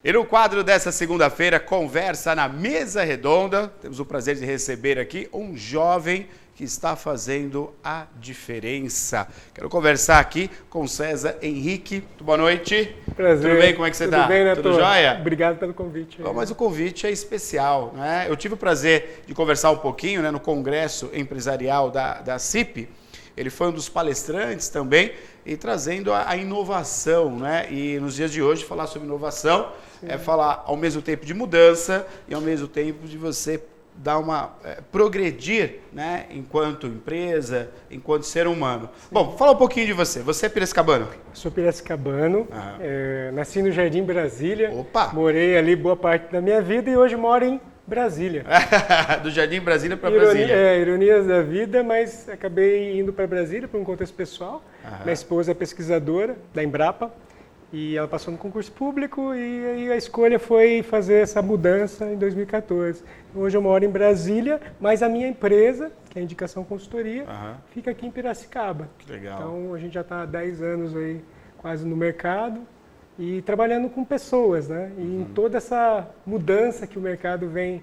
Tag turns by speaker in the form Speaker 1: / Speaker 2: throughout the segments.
Speaker 1: E no quadro dessa segunda-feira, Conversa na Mesa Redonda, temos o prazer de receber aqui um jovem que está fazendo a diferença. Quero conversar aqui com César Henrique. Boa noite.
Speaker 2: Prazer.
Speaker 1: Tudo bem? Como é que você está?
Speaker 2: Tudo bem, Neto?
Speaker 1: Tudo jóia?
Speaker 2: Obrigado pelo convite.
Speaker 1: Bom, mas o convite é especial, né? Eu tive o prazer de conversar um pouquinho, né, no Congresso Empresarial da CIP. Ele foi um dos palestrantes também e trazendo a inovação, né? E nos dias de hoje falar sobre inovação é falar ao mesmo tempo de mudança e ao mesmo tempo de você dar progredir, né? Enquanto empresa, enquanto ser humano. Sim. Bom, fala um pouquinho de você. Você é piracicabano?
Speaker 2: Sou piracicabano, nasci no Jardim Brasília.
Speaker 1: Opa!
Speaker 2: Morei ali boa parte da minha vida e hoje moro em Brasília.
Speaker 1: Do Jardim Brasília para Brasília.
Speaker 2: Ironias da vida, mas acabei indo para Brasília por um contexto pessoal. Minha esposa é pesquisadora da Embrapa e ela passou no concurso público e aí a escolha foi fazer essa mudança em 2014. Hoje eu moro em Brasília, mas a minha empresa, que é a Indicação Consultoria, fica aqui em Piracicaba.
Speaker 1: Que legal.
Speaker 2: Então a gente já está há 10 anos aí quase no mercado. E trabalhando com pessoas, né? E em toda essa mudança que o mercado vem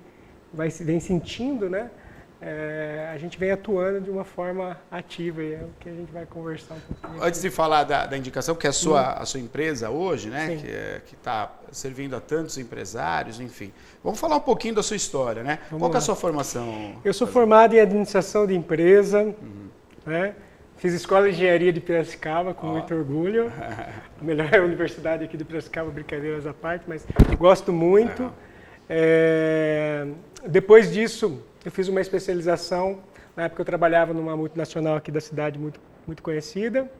Speaker 2: sentindo, né? A gente vem atuando de uma forma ativa e é o que a gente vai conversar um pouquinho.
Speaker 1: Antes de falar da indicação, que é a sua empresa hoje, né?
Speaker 2: Sim.
Speaker 1: Que está servindo a tantos empresários, enfim. Vamos falar um pouquinho da sua história, né? Qual que é a sua formação?
Speaker 2: Eu sou formado em administração de empresa, né? Fiz escola de engenharia de Piracicaba com muito orgulho. A melhor universidade aqui de Piracicaba, brincadeiras à parte, mas gosto muito. Depois disso, eu fiz uma especialização. Na época eu trabalhava numa multinacional aqui da cidade muito conhecida,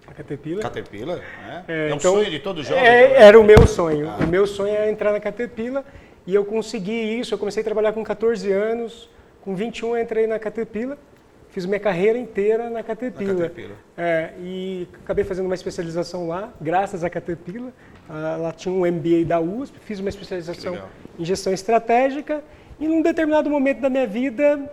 Speaker 2: a Caterpillar.
Speaker 1: Caterpillar? É um
Speaker 2: então,
Speaker 1: sonho de todo jovem?
Speaker 2: Era o meu sonho. O meu sonho era entrar na Caterpillar e eu consegui isso. Eu comecei a trabalhar com 14 anos, com 21 eu entrei na Caterpillar. Fiz minha carreira inteira na Caterpillar. E acabei fazendo uma especialização lá, graças à Caterpillar. Ela tinha um MBA da USP, fiz uma especialização em gestão estratégica. E num determinado momento da minha vida,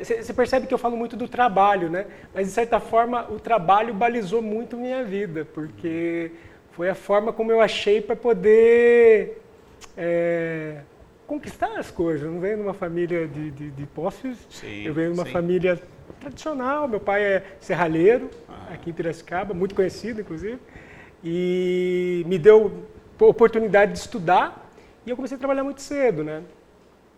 Speaker 2: você percebe que eu falo muito do trabalho, né? Mas de certa forma o trabalho balizou muito minha vida, porque foi a forma como eu achei para poder conquistar as coisas. Eu não venho de uma família de posses, eu venho de uma família tradicional. Meu pai é serralheiro, aqui em Piracicaba, muito conhecido, inclusive, e me deu a oportunidade de estudar e eu comecei a trabalhar muito cedo, né?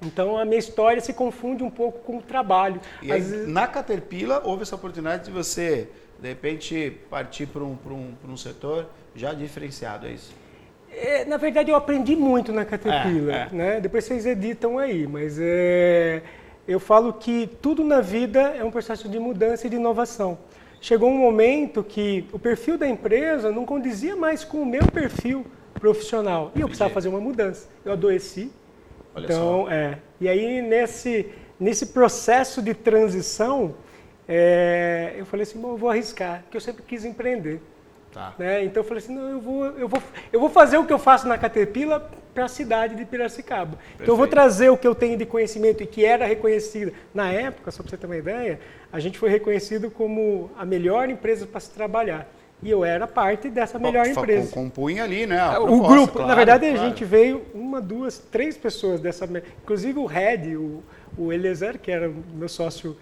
Speaker 2: Então a minha história se confunde um pouco com o trabalho.
Speaker 1: E aí, na Caterpillar houve essa oportunidade de você, de repente, partir para um setor já diferenciado, é isso?
Speaker 2: Na verdade, eu aprendi muito na Caterpillar, né? Depois vocês editam aí, mas eu falo que tudo na vida é um processo de mudança e de inovação. Chegou um momento que o perfil da empresa não condizia mais com o meu perfil profissional e eu precisava fazer uma mudança. Eu adoeci.
Speaker 1: Olha
Speaker 2: então,
Speaker 1: só.
Speaker 2: E aí nesse processo de transição, eu falei assim, bom, eu vou arriscar, porque eu sempre quis empreender. Né? Então eu falei assim, não, eu vou fazer o que eu faço na Caterpillar para a cidade de Piracicaba. Perfeito. Então eu vou trazer o que eu tenho de conhecimento e que era reconhecido. Na época, só para você ter uma ideia, a gente foi reconhecido como a melhor empresa para se trabalhar. E eu era parte dessa melhor empresa.
Speaker 1: Compunha ali, né?
Speaker 2: O grupo, claro, na verdade, a gente veio 1, 2, 3 pessoas dessa. Inclusive o Head, o Eliezer, que era meu sócio.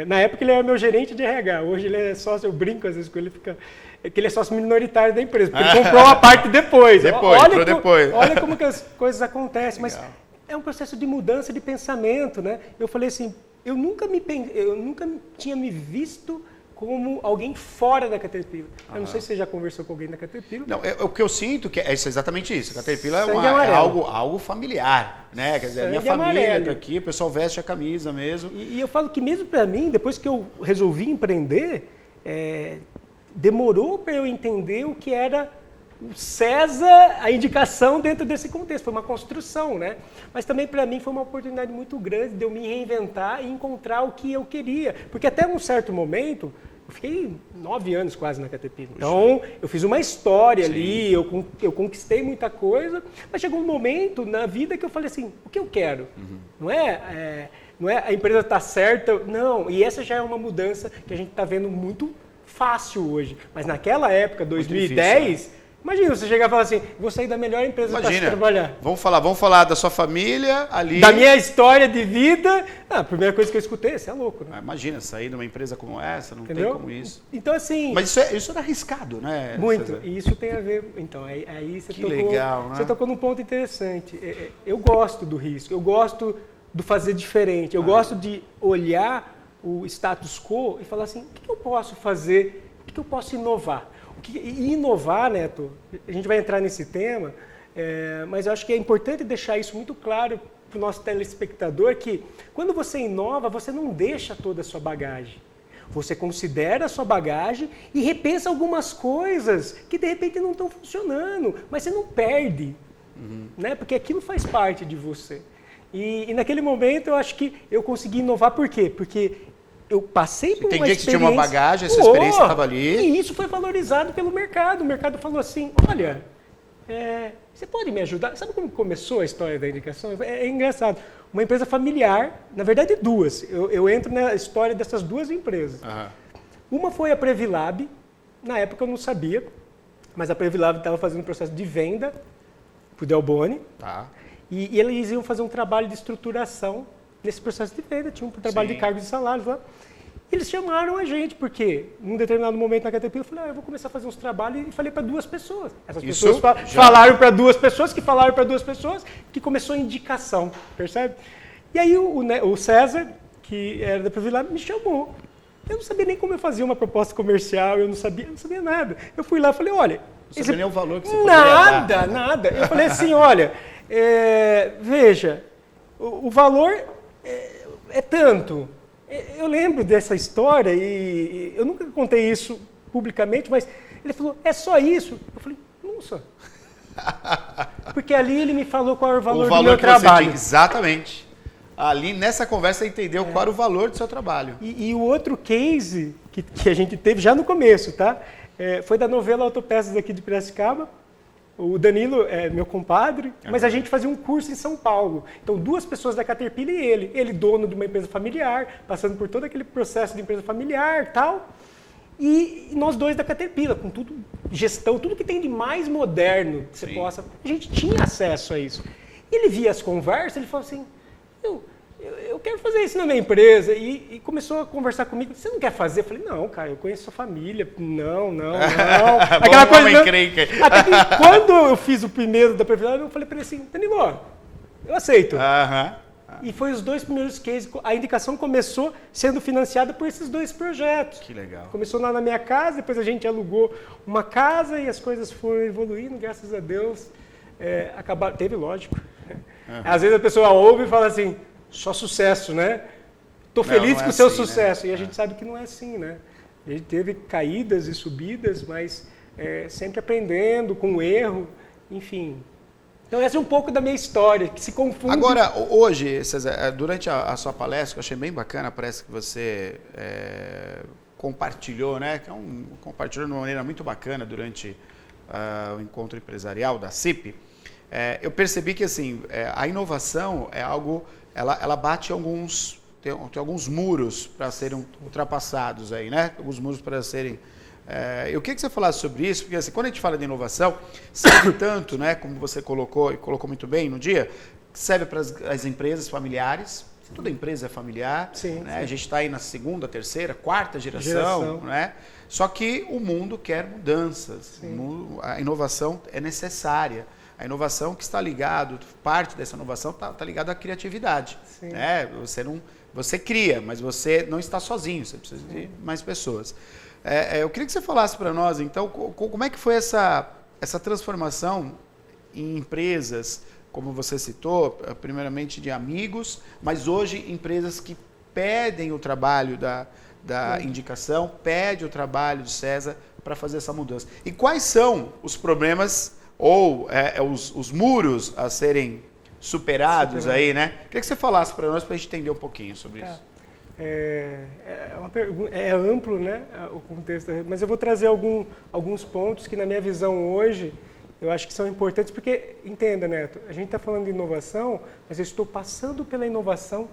Speaker 2: Na época ele era meu gerente de RH, hoje ele é sócio, eu brinco às vezes com ele, que ele é sócio minoritário da empresa, porque ele comprou uma parte depois. Olha como que as coisas acontecem, mas é um processo de mudança de pensamento, né? Eu falei assim, eu nunca tinha me visto como alguém fora da Caterpillar. Eu não sei se você já conversou com alguém da Caterpillar.
Speaker 1: Não, o que eu sinto que é exatamente isso. A Caterpillar é algo familiar, né? Quer dizer, a minha família está aqui, o pessoal veste a camisa mesmo.
Speaker 2: E eu falo que mesmo para mim, depois que eu resolvi empreender, demorou para eu entender o que era o César, a indicação dentro desse contexto. Foi uma construção, né? Mas também para mim foi uma oportunidade muito grande de eu me reinventar e encontrar o que eu queria. Porque até um certo momento, eu fiquei 9 anos quase na Caterpillar. Então, eu fiz uma história ali, eu conquistei muita coisa, mas chegou um momento na vida que eu falei assim, o que eu quero? Não é a empresa está certa, não. E essa já é uma mudança que a gente está vendo muito fácil hoje. Mas naquela época, 2010... Imagina você chegar e falar assim, vou sair da melhor empresa para trabalhar.
Speaker 1: Vamos falar da sua família ali.
Speaker 2: Da minha história de vida. A primeira coisa que eu escutei, você é louco, né?
Speaker 1: Imagina, sair de uma empresa como essa, não
Speaker 2: Entendeu?
Speaker 1: tem como isso.
Speaker 2: Então, assim...
Speaker 1: Mas isso era arriscado, né?
Speaker 2: Muito.
Speaker 1: César?
Speaker 2: E isso tem a ver... Então, aí você tocou...
Speaker 1: legal, né?
Speaker 2: Você tocou num ponto interessante. Eu gosto do risco, eu gosto do fazer diferente, eu gosto de olhar o status quo e falar assim, o que eu posso fazer, o que eu posso inovar? E inovar, Neto, a gente vai entrar nesse tema, mas eu acho que é importante deixar isso muito claro para o nosso telespectador, que quando você inova, você não deixa toda a sua bagagem. Você considera a sua bagagem e repensa algumas coisas que de repente não estão funcionando, mas você não perde, né? Porque aquilo faz parte de você. E naquele momento eu acho que eu consegui inovar, por quê? Porque eu passei por uma experiência...
Speaker 1: Entendi que você tinha uma bagagem, essa experiência estava ali.
Speaker 2: E isso foi valorizado pelo mercado. O mercado falou assim, olha, você pode me ajudar? Sabe como começou a história da indicação? É engraçado. Uma empresa familiar, na verdade duas. Eu entro na história dessas duas empresas. Uma foi a Previlab. Na época eu não sabia, mas a Previlab estava fazendo um processo de venda para o Delboni. E eles iam fazer um trabalho de estruturação nesse processo de venda, tinha um trabalho de cargos e salários lá. Eles chamaram a gente, porque num determinado momento na Caterpillar eu falei, eu vou começar a fazer uns trabalhos e falei para duas pessoas. Essas pessoas falaram para duas pessoas, que falaram para duas pessoas, que começou a indicação, percebe? E aí o César, que era da Previlab, me chamou. Eu não sabia nem como eu fazia uma proposta comercial, eu não sabia nada. Eu fui lá e falei, olha...
Speaker 1: Não sabia nem o valor que você poderia dar.
Speaker 2: Nada. Eu falei assim, olha, veja, o valor é tanto. Eu lembro dessa história e eu nunca contei isso publicamente, mas ele falou, é só isso? Eu falei, nossa. Porque ali ele me falou qual era o valor do meu trabalho.
Speaker 1: Exatamente. Ali nessa conversa você entendeu qual era o valor do seu trabalho.
Speaker 2: E o outro case que a gente teve já no começo, tá? Foi da novela Autopeças aqui de Piracicaba. O Danilo é meu compadre, mas a gente fazia um curso em São Paulo. Então, duas pessoas da Caterpillar e ele. Ele, dono de uma empresa familiar, passando por todo aquele processo de empresa familiar e tal. E nós dois da Caterpillar, com tudo, gestão, tudo que tem de mais moderno que você possa... A gente tinha acesso a isso. Ele via as conversas, ele falou assim, eu quero fazer isso na minha empresa. E começou a conversar comigo. Você não quer fazer? Eu falei, não, cara, eu conheço sua família. Não. Aquela coisa. Até que quando eu fiz o primeiro da Previdência, eu falei para ele assim, Danilo, eu aceito. E foi os dois primeiros cases. A indicação começou sendo financiada por esses dois projetos.
Speaker 1: Que legal.
Speaker 2: Começou lá na minha casa, depois a gente alugou uma casa e as coisas foram evoluindo, graças a Deus. Teve, lógico. Às vezes a pessoa ouve e fala assim, só sucesso, né? Estou feliz com o seu sucesso. Né? E a gente sabe que não é assim, né? A gente teve caídas e subidas, mas sempre aprendendo, com erro, enfim. Então essa é um pouco da minha história, que se confunde.
Speaker 1: Agora, hoje, César, durante a sua palestra, que eu achei bem bacana, parece que você compartilhou, né? Compartilhou de uma maneira muito bacana durante o encontro empresarial da CIP. Eu percebi que assim, a inovação é algo... Ela bate tem alguns muros para serem ultrapassados aí, né? Alguns muros para serem... Eu queria que você falasse sobre isso, porque assim, quando a gente fala de inovação, serve tanto, né, como você colocou muito bem no dia, serve para as empresas familiares, toda empresa é familiar, né? A gente está aí na segunda, terceira, quarta geração. Né? Só que o mundo quer mudanças, a inovação é necessária. A inovação que está ligado, parte dessa inovação está ligada à criatividade. Né? Você cria, mas você não está sozinho, você precisa de mais pessoas. Eu queria que você falasse para nós, então, como é que foi essa transformação em empresas, como você citou, primeiramente de amigos, mas hoje empresas que pedem o trabalho da indicação, pedem o trabalho do César para fazer essa mudança. E quais são os problemas ou os muros a serem superados aí, né? Queria que você falasse para nós, para a gente entender um pouquinho sobre isso.
Speaker 2: É amplo, né, o contexto, mas eu vou trazer alguns pontos que, na minha visão hoje, eu acho que são importantes, porque, entenda, Neto, a gente está falando de inovação, mas eu estou passando pela inovação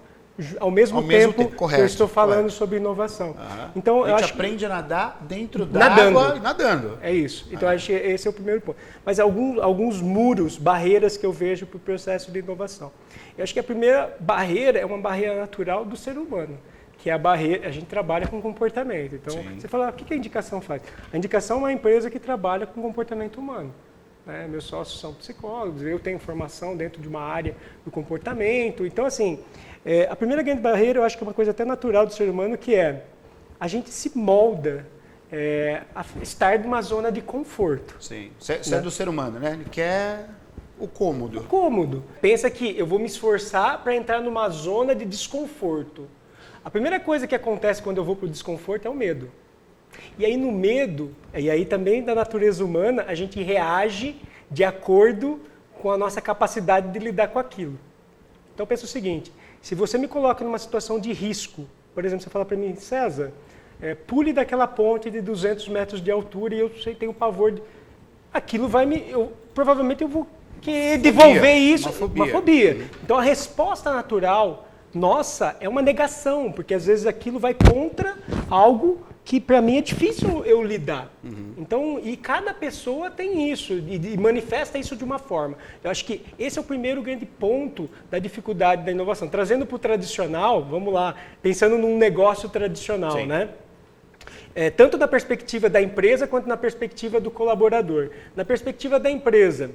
Speaker 2: ao mesmo tempo
Speaker 1: correto,
Speaker 2: que eu estou falando sobre inovação.
Speaker 1: Então,
Speaker 2: eu
Speaker 1: acho aprende a nadar dentro da água, nadando.
Speaker 2: É isso. Então, acho que esse é o primeiro ponto. Mas alguns muros, barreiras que eu vejo para o processo de inovação. Eu acho que a primeira barreira é uma barreira natural do ser humano, que é a barreira, a gente trabalha com comportamento. Então, você fala, o que a indicação faz? A indicação é uma empresa que trabalha com comportamento humano. Meus sócios são psicólogos, eu tenho formação dentro de uma área do comportamento. Então, assim, a primeira grande barreira, eu acho que é uma coisa até natural do ser humano, que é a gente se molda a estar numa zona de conforto.
Speaker 1: Sim, isso é do ser humano, né? Ele quer o cômodo.
Speaker 2: O cômodo. Pensa que eu vou me esforçar para entrar numa zona de desconforto. A primeira coisa que acontece quando eu vou para o desconforto é o medo. E aí no medo, e aí também da natureza humana, a gente reage de acordo com a nossa capacidade de lidar com aquilo. Então pensa o seguinte, se você me coloca numa situação de risco, por exemplo, você fala para mim, César, pule daquela ponte de 200 metros de altura e eu tenho pavor de... Aquilo vai provavelmente eu vou querer devolver isso, uma fobia. Então a resposta natural nossa é uma negação, porque às vezes aquilo vai contra algo que para mim é difícil eu lidar. Então, e cada pessoa tem isso e manifesta isso de uma forma. Eu acho que esse é o primeiro grande ponto da dificuldade da inovação. Trazendo para o tradicional, vamos lá, pensando num negócio tradicional, né? Tanto da perspectiva da empresa quanto na perspectiva do colaborador. Na perspectiva da empresa,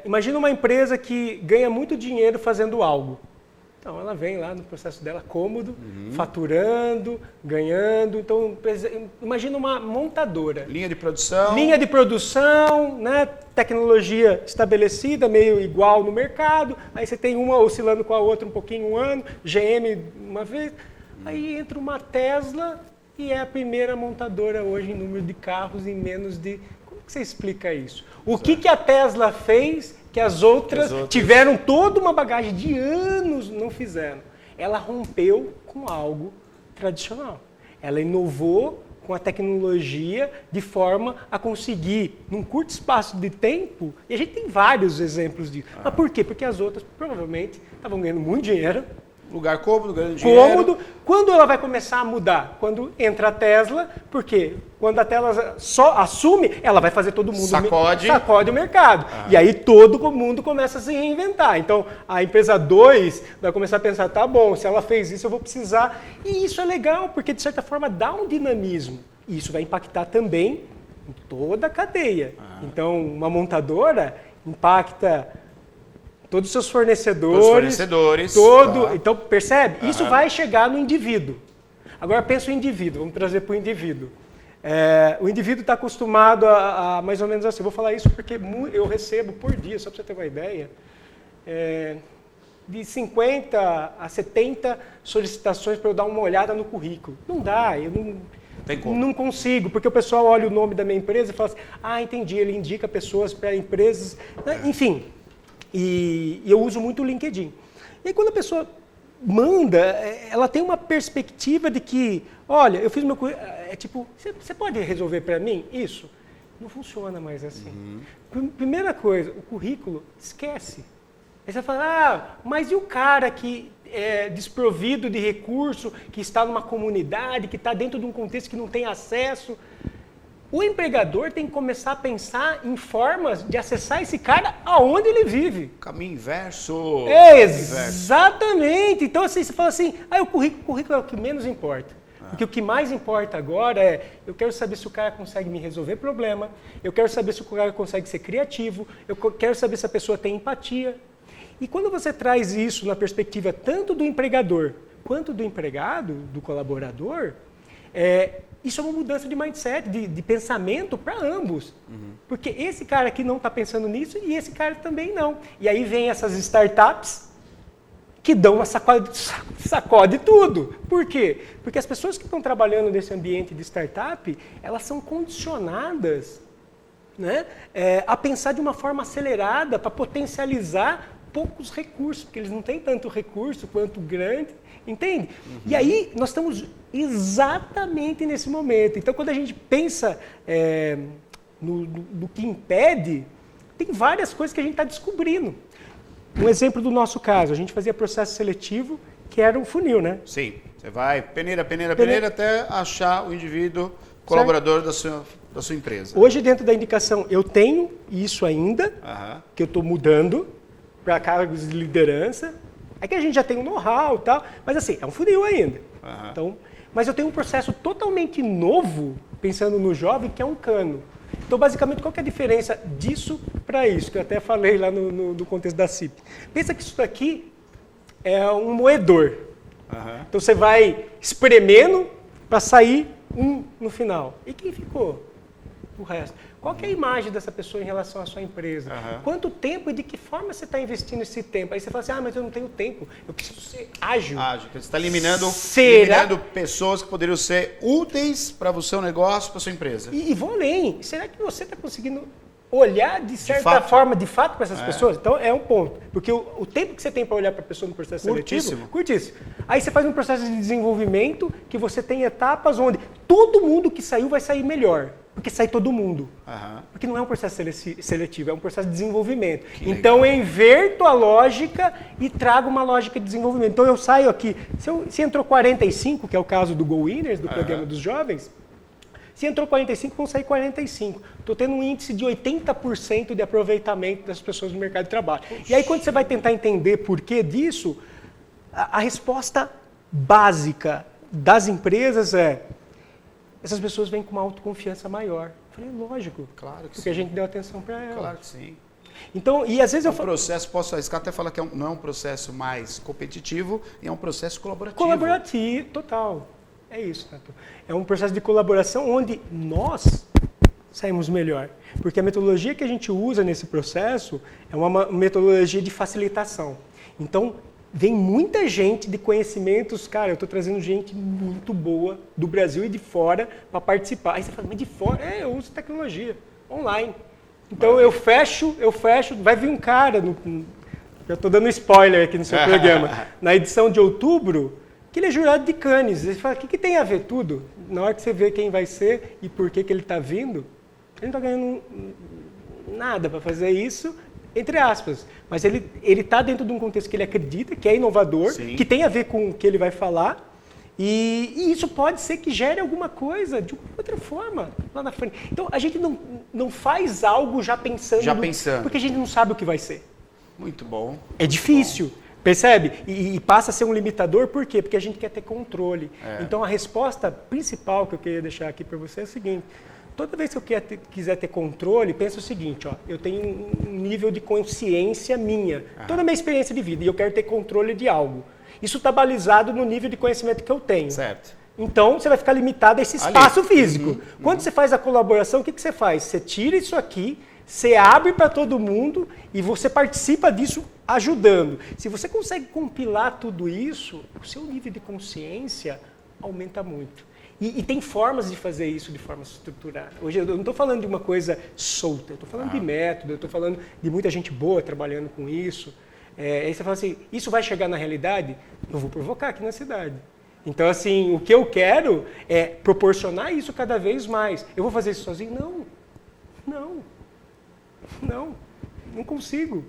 Speaker 2: imagina uma empresa que ganha muito dinheiro fazendo algo. Então, ela vem lá no processo dela cômodo, faturando, ganhando. Então, imagina uma montadora.
Speaker 1: Linha de produção.
Speaker 2: Linha de produção, né? Tecnologia estabelecida, meio igual no mercado. Aí você tem uma oscilando com a outra um pouquinho, um ano. GM uma vez. Aí entra uma Tesla e é a primeira montadora hoje em número de carros em menos de... Como que você explica isso? O que a Tesla fez... que as outras tiveram toda uma bagagem de anos, não fizeram. Ela rompeu com algo tradicional. Ela inovou com a tecnologia de forma a conseguir, num curto espaço de tempo, e a gente tem vários exemplos disso. Mas por quê? Porque as outras provavelmente estavam ganhando muito dinheiro.
Speaker 1: Lugar cômodo, ganhando dinheiro.
Speaker 2: Cômodo. Quando ela vai começar a mudar? Quando entra a Tesla, porque quando a Tesla só assume, ela vai fazer todo mundo... Sacode o mercado. E aí todo mundo começa a se reinventar. Então, a empresa 2 vai começar a pensar, tá bom, se ela fez isso, eu vou precisar. E isso é legal, porque de certa forma dá um dinamismo. E isso vai impactar também em toda a cadeia. Então, uma montadora impacta... todos os seus fornecedores. Então, percebe? Isso vai chegar no indivíduo. Agora, pensa o indivíduo. Vamos trazer para o indivíduo. O indivíduo está acostumado a mais ou menos assim. Vou falar isso porque eu recebo por dia, só para você ter uma ideia, de 50 a 70 solicitações para eu dar uma olhada no currículo. Não dá, eu não consigo, porque o pessoal olha o nome da minha empresa e fala assim, entendi, ele indica pessoas para empresas, enfim... E eu uso muito o LinkedIn. E aí quando a pessoa manda, ela tem uma perspectiva de que, olha, eu fiz meu currículo, tipo, você pode resolver para mim isso? Não funciona mais assim. Primeira coisa, o currículo, esquece. Aí você fala, mas e o cara que é desprovido de recurso, que está numa comunidade, que está dentro de um contexto que não tem acesso? O empregador tem que começar a pensar em formas de acessar esse cara aonde ele vive.
Speaker 1: Caminho inverso.
Speaker 2: Exatamente. Então, assim, você fala assim, o currículo é o que menos importa. Porque o que mais importa agora eu quero saber se o cara consegue me resolver problema, eu quero saber se o cara consegue ser criativo, eu quero saber se a pessoa tem empatia. E quando você traz isso na perspectiva tanto do empregador quanto do empregado, do colaborador, isso é uma mudança de mindset, de pensamento para ambos. Porque esse cara aqui não está pensando nisso e esse cara também não. E aí vem essas startups que dão uma sacode tudo. Por quê? Porque as pessoas que estão trabalhando nesse ambiente de startup, elas são condicionadas, né, a pensar de uma forma acelerada para potencializar poucos recursos, porque eles não têm tanto recurso quanto grande, entende? E aí nós estamos exatamente nesse momento. Então, quando a gente pensa no que impede, tem várias coisas que a gente está descobrindo. Um exemplo do nosso caso, a gente fazia processo seletivo que era um funil, né?
Speaker 1: Sim, você vai peneira até achar o indivíduo colaborador da sua empresa.
Speaker 2: Hoje, dentro da indicação, eu tenho isso ainda, que eu estou mudando para cargos de liderança. É que a gente já tem um know-how e tal, mas assim, é um funil ainda. Então, mas eu tenho um processo totalmente novo, pensando no jovem, que é um cano. Então, basicamente, qual que é a diferença disso para isso? Que eu até falei lá no contexto da CIP. Pensa que isso daqui é um moedor. Então, você vai espremendo para sair um no final. E quem ficou? O resto. Qual que é a imagem dessa pessoa em relação à sua empresa? Quanto tempo e de que forma você está investindo esse tempo? Aí você fala assim, mas eu não tenho tempo, eu preciso ser ágil.
Speaker 1: Você está eliminando pessoas que poderiam ser úteis para o seu negócio, para a sua empresa.
Speaker 2: E vou além. Será que você está conseguindo olhar de certa forma, de fato, para essas pessoas? Então, é um ponto. Porque o tempo que você tem para olhar para a pessoa no processo seletivo... Curtíssimo. Aí você faz um processo de desenvolvimento que você tem etapas onde todo mundo que saiu vai sair melhor. Porque sai todo mundo. Porque não é um processo seletivo, é um processo de desenvolvimento. Então, eu inverto a lógica e trago uma lógica de desenvolvimento. Então, eu saio aqui... Se entrou 45, que é o caso do Go Winners, do programa dos jovens... Se entrou 45, vão sair 45. Estou tendo um índice de 80% de aproveitamento das pessoas no mercado de trabalho. E aí, quando você vai tentar entender por que disso, a resposta básica das empresas é: essas pessoas vêm com uma autoconfiança maior. Eu falei, lógico.
Speaker 1: Claro que
Speaker 2: porque
Speaker 1: sim.
Speaker 2: A gente deu atenção para elas.
Speaker 1: Claro que sim.
Speaker 2: Então, e às vezes eu falo...
Speaker 1: processo, posso arriscar até falar que não é um processo mais competitivo, é um processo colaborativo.
Speaker 2: Colaborativo, total. É isso, Tato. É um processo de colaboração onde nós saímos melhor. Porque a metodologia que a gente usa nesse processo é uma metodologia de facilitação. Então, vem muita gente de conhecimentos, cara, eu estou trazendo gente muito boa do Brasil e de fora para participar. Aí você fala, mas de fora? Eu uso tecnologia, online. Então, eu fecho, vai vir um cara, já estou dando spoiler aqui no seu programa, na edição de outubro, que ele é jurado de Cannes. Ele fala, o que tem a ver tudo? Na hora que você vê quem vai ser e por que ele está vindo, ele não está ganhando nada para fazer isso, entre aspas. Mas ele está dentro de um contexto que ele acredita, que é inovador, sim, que tem a ver com o que ele vai falar, e isso pode ser que gere alguma coisa de outra forma lá na frente. Então, a gente não faz algo já pensando. Porque a gente não sabe o que vai ser.
Speaker 1: Muito bom.
Speaker 2: É difícil. Percebe? E passa a ser um limitador, por quê? Porque a gente quer ter controle. Então, a resposta principal que eu queria deixar aqui para você é o seguinte: toda vez que eu quiser ter controle, pensa o seguinte, eu tenho um nível de consciência minha, toda a minha experiência de vida, e eu quero ter controle de algo. Isso está balizado no nível de conhecimento que eu tenho.
Speaker 1: Certo.
Speaker 2: Então, você vai ficar limitado a esse espaço físico. Quando você faz a colaboração, o que você faz? Você tira isso aqui, você abre para todo mundo e você participa disso ajudando. Se você consegue compilar tudo isso, o seu nível de consciência aumenta muito. E tem formas de fazer isso de forma estruturada. Hoje eu não estou falando de uma coisa solta, eu estou falando de método, eu estou falando de muita gente boa trabalhando com isso. Aí você fala assim, isso vai chegar na realidade? Eu vou provocar aqui na cidade. Então, assim, o que eu quero é proporcionar isso cada vez mais. Eu vou fazer isso sozinho? Não consigo.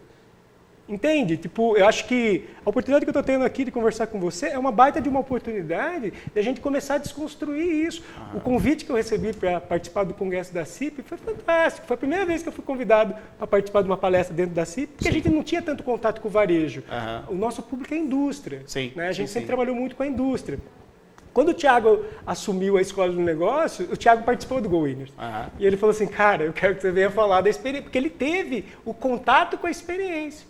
Speaker 2: Entende? Tipo, eu acho que a oportunidade que eu estou tendo aqui de conversar com você é uma baita de uma oportunidade de a gente começar a desconstruir isso. O convite que eu recebi para participar do congresso da CIP foi fantástico. Foi a primeira vez que eu fui convidado para participar de uma palestra dentro da CIP, porque a gente não tinha tanto contato com o varejo. O nosso público é a indústria. Né? A gente sempre trabalhou muito com a indústria. Quando o Thiago assumiu a Escola do Negócio, o Thiago participou do Go Winners. E ele falou assim, cara, eu quero que você venha falar da experiência, porque ele teve o contato com a experiência.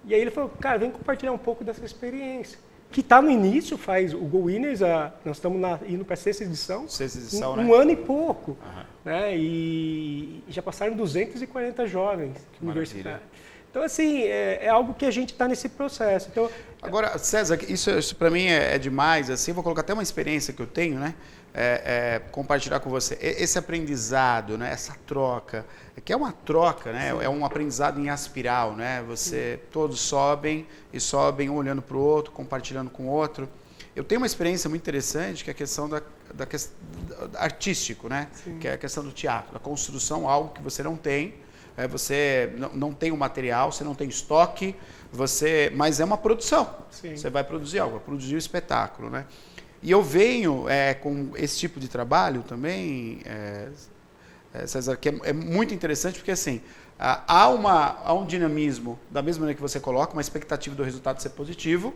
Speaker 2: E aí ele falou, cara, vem compartilhar um pouco dessa experiência. Que está no início, faz o Go Winners, nós estamos indo para a 6ª edição.
Speaker 1: 6ª edição,
Speaker 2: um ano e pouco. Né? E já passaram 240 jovens universitários. Então, assim, é algo que a gente está nesse processo. Então,
Speaker 1: agora, César, isso para mim é demais. Assim, vou colocar até uma experiência que eu tenho, né? Compartilhar com você. Esse aprendizado, né? Essa troca, que é uma troca, né? É um aprendizado em espiral, né? Todos sobem e sobem um olhando para o outro, compartilhando com o outro. Eu tenho uma experiência muito interessante, que é a questão da artístico, né? Que é a questão do teatro, da construção, algo que você não tem, você não tem o material, você não tem estoque, mas é uma produção. Sim. Você vai produzir algo, vai produzir um espetáculo, né? E eu venho com esse tipo de trabalho também, César, que é muito interessante, porque assim, há um dinamismo, da mesma maneira que você coloca, uma expectativa do resultado ser positivo,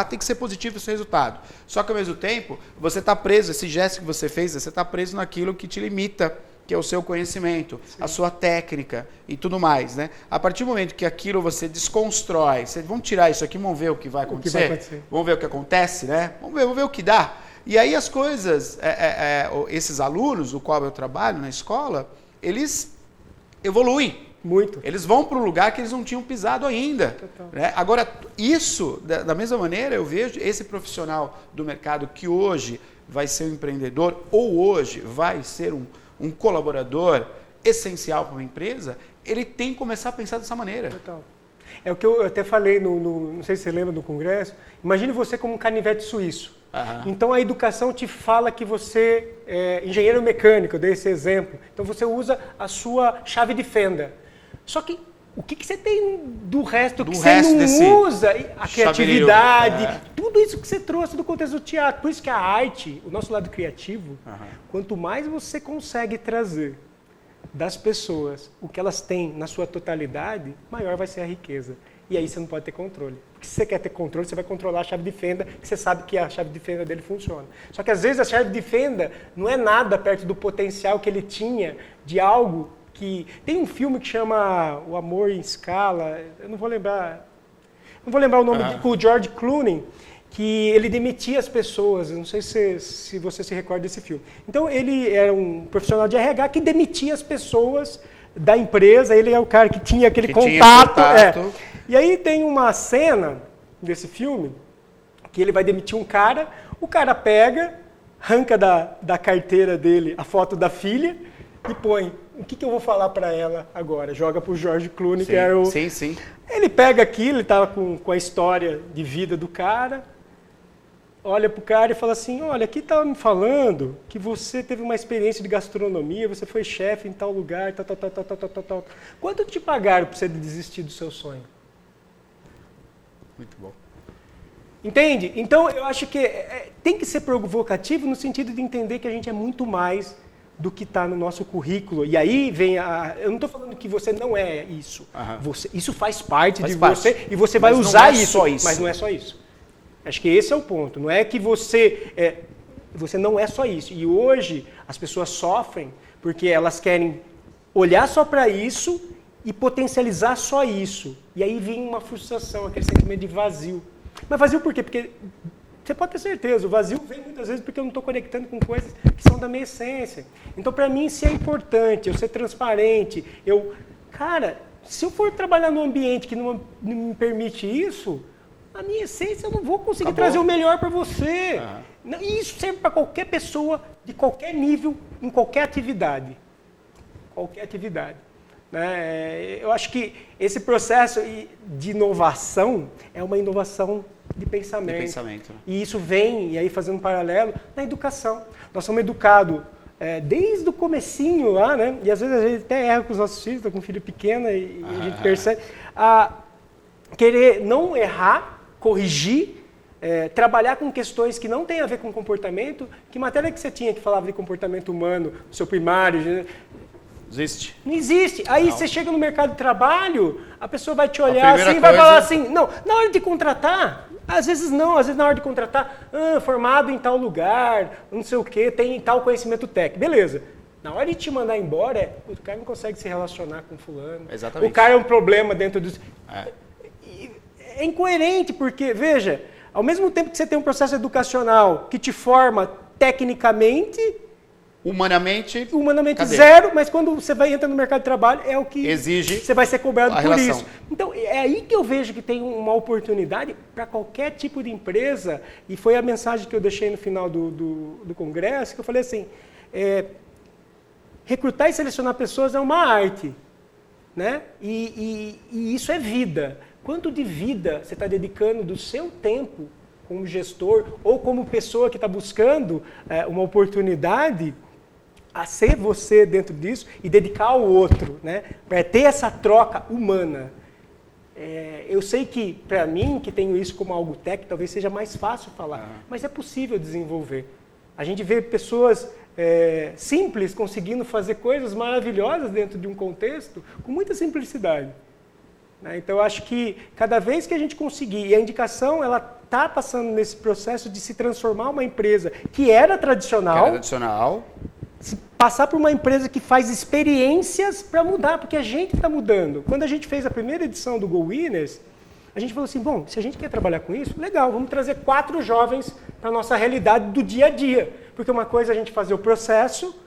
Speaker 1: tem que ser positivo esse resultado. Só que ao mesmo tempo, você está preso, esse gesto que você fez, você está preso naquilo que te limita, que é o seu conhecimento, sim, a sua técnica e tudo mais, né? A partir do momento que aquilo você desconstrói, vamos tirar isso aqui, vamos ver o que vai acontecer, vamos ver o que acontece, né? Vamos ver o que dá. E aí as coisas, esses alunos, o qual eu trabalho na escola, eles evoluem.
Speaker 2: Muito.
Speaker 1: Eles vão para um lugar que eles não tinham pisado ainda. Né? Agora, isso, da mesma maneira, eu vejo esse profissional do mercado que hoje vai ser um empreendedor ou hoje vai ser um colaborador essencial para uma empresa, ele tem que começar a pensar dessa maneira.
Speaker 2: Total. É o que eu até falei, não sei se você lembra do congresso, imagine você como um canivete suíço. Uhum. Então a educação te fala que você é engenheiro mecânico, eu dei esse exemplo. Então você usa a sua chave de fenda. Só que o que você tem do resto que você não usa? A criatividade, tudo isso que você trouxe do contexto do teatro. Por isso que a arte, o nosso lado criativo, quanto mais você consegue trazer das pessoas o que elas têm na sua totalidade, maior vai ser a riqueza. E aí você não pode ter controle. Porque se você quer ter controle, você vai controlar a chave de fenda, que você sabe que a chave de fenda dele funciona. Só que às vezes a chave de fenda não é nada perto do potencial que ele tinha de algo que... Tem um filme que chama O Amor em Escala, eu não vou lembrar o nome, com o George Clooney, que ele demitia as pessoas. Eu não sei se você se recorda desse filme. Então ele era um profissional de RH que demitia as pessoas da empresa, ele é o cara que tinha aquele contato. E aí tem uma cena desse filme que ele vai demitir um cara, o cara pega, arranca da carteira dele a foto da filha e põe, o que eu vou falar para ela agora? Joga pro George Clooney, que era o...
Speaker 1: Sim.
Speaker 2: Ele pega aquilo, ele tava com a história de vida do cara, olha pro cara e fala assim, olha, aqui tava me falando que você teve uma experiência de gastronomia, você foi chefe em tal lugar, tal. Quanto te pagaram para você desistir do seu sonho?
Speaker 1: Muito bom.
Speaker 2: Entende? Então, eu acho que tem que ser provocativo no sentido de entender que a gente é muito mais do que está no nosso currículo. E aí vem eu não estou falando que você não é isso. Isso faz parte de você e você vai usar isso, mas não é só isso. Acho que esse é o ponto. Não é que você não é só isso. E hoje as pessoas sofrem porque elas querem olhar só para isso e potencializar só isso. E aí vem uma frustração, aquele sentimento de vazio. Mas vazio por quê? Porque você pode ter certeza, o vazio vem muitas vezes porque eu não estou conectando com coisas que são da minha essência. Então, para mim, se é importante eu ser transparente, cara, se eu for trabalhar num ambiente que não me permite isso, a minha essência eu não vou conseguir trazer o melhor para você. E isso serve para qualquer pessoa, de qualquer nível, em qualquer atividade. Qualquer atividade. Eu acho que esse processo de inovação é uma inovação de pensamento. E isso vem, e aí fazendo um paralelo, na educação. Nós somos educados desde o comecinho lá, né? E às vezes a gente até erra com os nossos filhos, estou com um filho pequeno e a gente percebe, a querer não errar, corrigir, trabalhar com questões que não têm a ver com comportamento. Que matéria que você tinha que falava de comportamento humano, no seu primário?
Speaker 1: Existe.
Speaker 2: Não existe. Aí você chega no mercado de trabalho, a pessoa vai te olhar assim, vai falar assim, não, na hora de contratar, às vezes na hora de contratar, formado em tal lugar, não sei o quê, tem tal conhecimento técnico. Beleza. Na hora de te mandar embora, o cara não consegue se relacionar com fulano.
Speaker 1: Exatamente.
Speaker 2: O cara é um problema dentro dos... É incoerente, porque, veja, ao mesmo tempo que você tem um processo educacional que te forma tecnicamente...
Speaker 1: Humanamente
Speaker 2: zero, mas quando você vai entrar no mercado de trabalho, é o que
Speaker 1: exige,
Speaker 2: você vai ser cobrado por isso. Então, é aí que eu vejo que tem uma oportunidade para qualquer tipo de empresa, e foi a mensagem que eu deixei no final do congresso, que eu falei assim, recrutar e selecionar pessoas é uma arte, né? E isso é vida. Quanto de vida você está dedicando do seu tempo como gestor ou como pessoa que está buscando uma oportunidade a ser você dentro disso e dedicar ao outro, né? Para ter essa troca humana. Eu sei que, para mim, que tenho isso como algo técnico, talvez seja mais fácil falar, mas é possível desenvolver. A gente vê pessoas simples conseguindo fazer coisas maravilhosas dentro de um contexto com muita simplicidade. Né? Então, eu acho que cada vez que a gente conseguir, e a indicação ela está passando nesse processo de se transformar uma empresa que era tradicional, passar por uma empresa que faz experiências para mudar, porque a gente está mudando. Quando a gente fez a primeira edição do Go Winners, a gente falou assim, bom, se a gente quer trabalhar com isso, legal, vamos trazer 4 jovens para a nossa realidade do dia a dia. Porque uma coisa é a gente fazer o processo,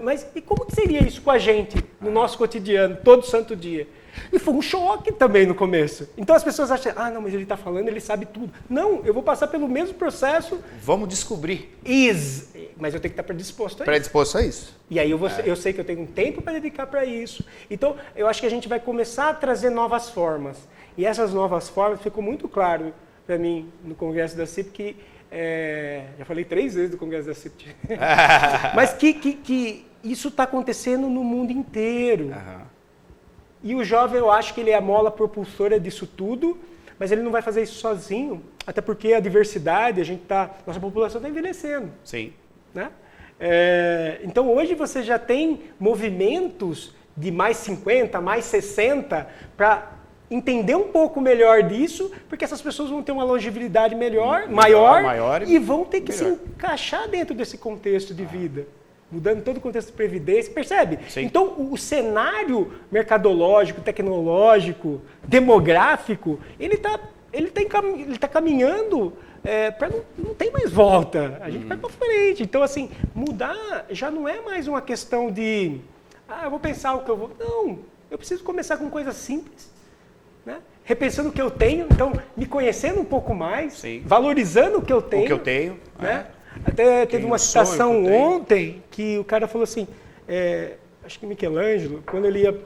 Speaker 2: mas e como que seria isso com a gente, no nosso cotidiano, todo santo dia? E foi um choque também no começo. Então as pessoas acham, não, mas ele está falando, ele sabe tudo. Não, eu vou passar pelo mesmo processo.
Speaker 1: Vamos descobrir.
Speaker 2: Mas eu tenho que estar predisposto a isso.
Speaker 1: Predisposto a isso.
Speaker 2: E aí eu sei que eu tenho um tempo para dedicar para isso. Então eu acho que a gente vai começar a trazer novas formas. E essas novas formas, ficou muito claro para mim no Congresso da CIP que, já falei 3 vezes do Congresso da CIP, mas que isso está acontecendo no mundo inteiro. E o jovem, eu acho que ele é a mola propulsora disso tudo, mas ele não vai fazer isso sozinho, até porque a diversidade, nossa população está envelhecendo.
Speaker 1: Sim.
Speaker 2: Né? Então, hoje você já tem movimentos de mais 50, mais 60, para entender um pouco melhor disso, porque essas pessoas vão ter uma longevidade maior e vão ter que se encaixar dentro desse contexto de vida. Mudando todo o contexto de previdência, percebe? Sim. Então, o cenário mercadológico, tecnológico, demográfico, ele tá caminhando para não tem mais volta. A gente vai para frente. Então, assim, mudar já não é mais uma questão de, eu vou pensar o que eu vou... Não, eu preciso começar com coisas simples, né? Repensando o que eu tenho, então, me conhecendo um pouco mais, Sim. valorizando o que eu tenho.
Speaker 1: O que eu tenho,
Speaker 2: né? Até teve uma citação ontem que o cara falou assim, acho que Michelangelo, quando ele ia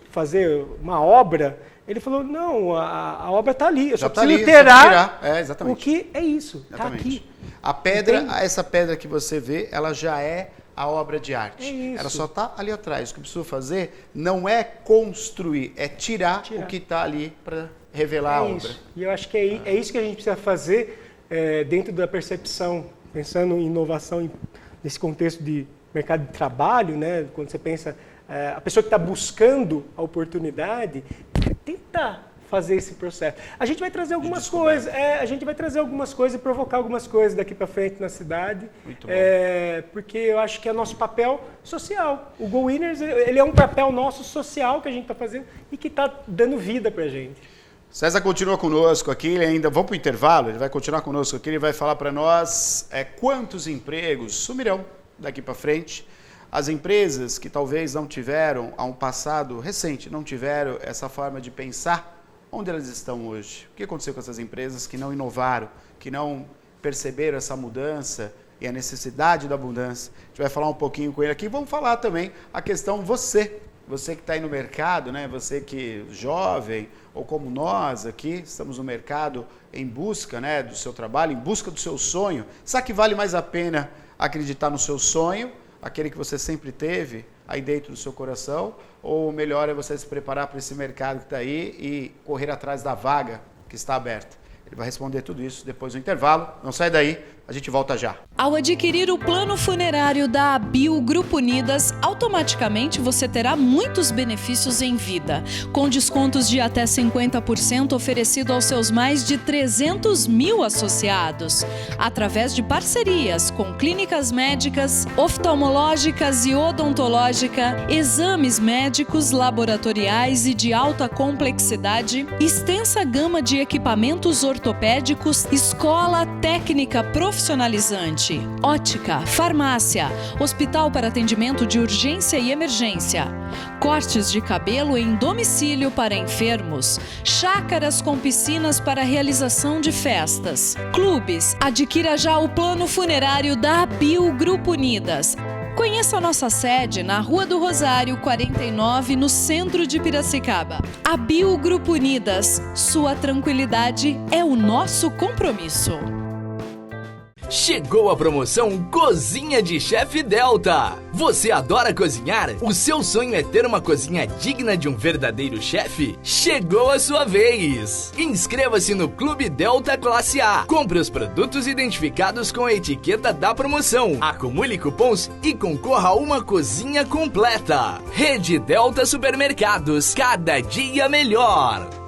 Speaker 2: fazer uma obra, ele falou, não, a obra está ali, eu só preciso tirar
Speaker 1: exatamente.
Speaker 2: O que é isso, está aqui.
Speaker 1: A pedra, essa pedra que você vê, ela já é a obra de arte. Ela só está ali atrás. O que eu preciso fazer não é construir, é tirar. O que está ali para revelar a obra.
Speaker 2: E eu acho que é isso que a gente precisa fazer dentro da percepção, pensando em inovação nesse contexto de mercado de trabalho, né? Quando você pensa, a pessoa que está buscando a oportunidade, tenta fazer esse processo. A gente vai trazer algumas coisas, e provocar algumas coisas daqui para frente na cidade, porque eu acho que é nosso papel social. O Go Winners, ele é um papel nosso social que a gente está fazendo e que está dando vida para a gente.
Speaker 1: César continua conosco aqui, vamos para o intervalo, ele vai continuar conosco aqui, ele vai falar para nós quantos empregos sumirão daqui para frente. As empresas que talvez não tiveram, há um passado recente, não tiveram essa forma de pensar, onde elas estão hoje? O que aconteceu com essas empresas que não inovaram, que não perceberam essa mudança e a necessidade da mudança? A gente vai falar um pouquinho com ele aqui, vamos falar também a questão você que está aí no mercado, né? Você que é jovem, ou como nós aqui, estamos no mercado em busca, né, do seu trabalho, em busca do seu sonho. Sabe que vale mais a pena acreditar no seu sonho, aquele que você sempre teve aí dentro do seu coração, ou melhor é você se preparar para esse mercado que está aí e correr atrás da vaga que está aberta? Ele vai responder tudo isso depois do intervalo. Não sai daí, a gente volta já.
Speaker 3: Ao adquirir o plano funerário da ABIL Grupo Unidas, automaticamente você terá muitos benefícios em vida, com descontos de até 50% oferecido aos seus mais de 300 mil associados, através de parcerias com clínicas médicas, oftalmológicas e odontológica, exames médicos, laboratoriais e de alta complexidade, extensa gama de equipamentos ortopédicos, escola técnica profissionalizante, ótica, farmácia, hospital para atendimento de urgência e emergência, cortes de cabelo em domicílio para enfermos, chácaras com piscinas para realização de festas, clubes. Adquira já o plano funerário da ABIL Grupo Unidas. Conheça a nossa sede na Rua do Rosário, 49, no centro de Piracicaba. ABIL Grupo Unidas, sua tranquilidade é o nosso compromisso.
Speaker 4: Chegou a promoção Cozinha de Chefe Delta. Você adora cozinhar? O seu sonho é ter uma cozinha digna de um verdadeiro chefe? Chegou a sua vez! Inscreva-se no Clube Delta Classe A. Compre os produtos identificados com a etiqueta da promoção. Acumule cupons e concorra a uma cozinha completa. Rede Delta Supermercados. Cada dia melhor.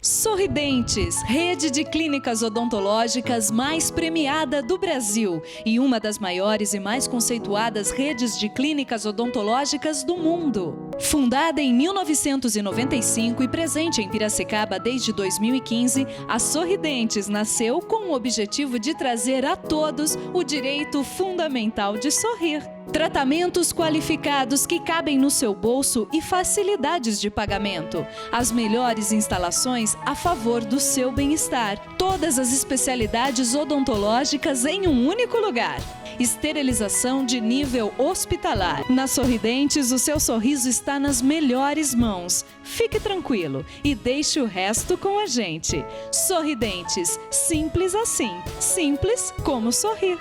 Speaker 3: Sorridentes, rede de clínicas odontológicas mais premiada do Brasil e uma das maiores e mais conceituadas redes de clínicas odontológicas do mundo. Fundada em 1995 e presente em Piracicaba desde 2015, a Sorridentes nasceu com o objetivo de trazer a todos o direito fundamental de sorrir. Tratamentos qualificados que cabem no seu bolso e facilidades de pagamento. As melhores instalações a favor do seu bem-estar. Todas as especialidades odontológicas em um único lugar. Esterilização de nível hospitalar. Na Sorridentes, o seu sorriso está nas melhores mãos. Fique tranquilo e deixe o resto com a gente. Sorridentes, simples assim. Simples como sorrir.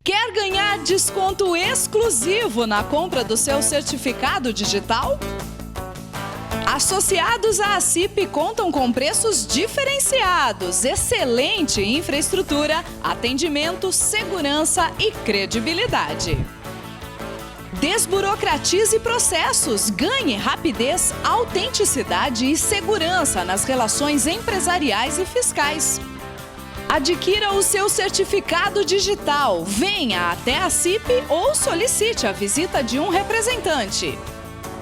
Speaker 3: Quer ganhar desconto exclusivo na compra do seu certificado digital? Associados à CIP contam com preços diferenciados, excelente infraestrutura, atendimento, segurança e credibilidade. Desburocratize processos, ganhe rapidez, autenticidade e segurança nas relações empresariais e fiscais. Adquira o seu certificado digital, venha até a CIP ou solicite a visita de um representante.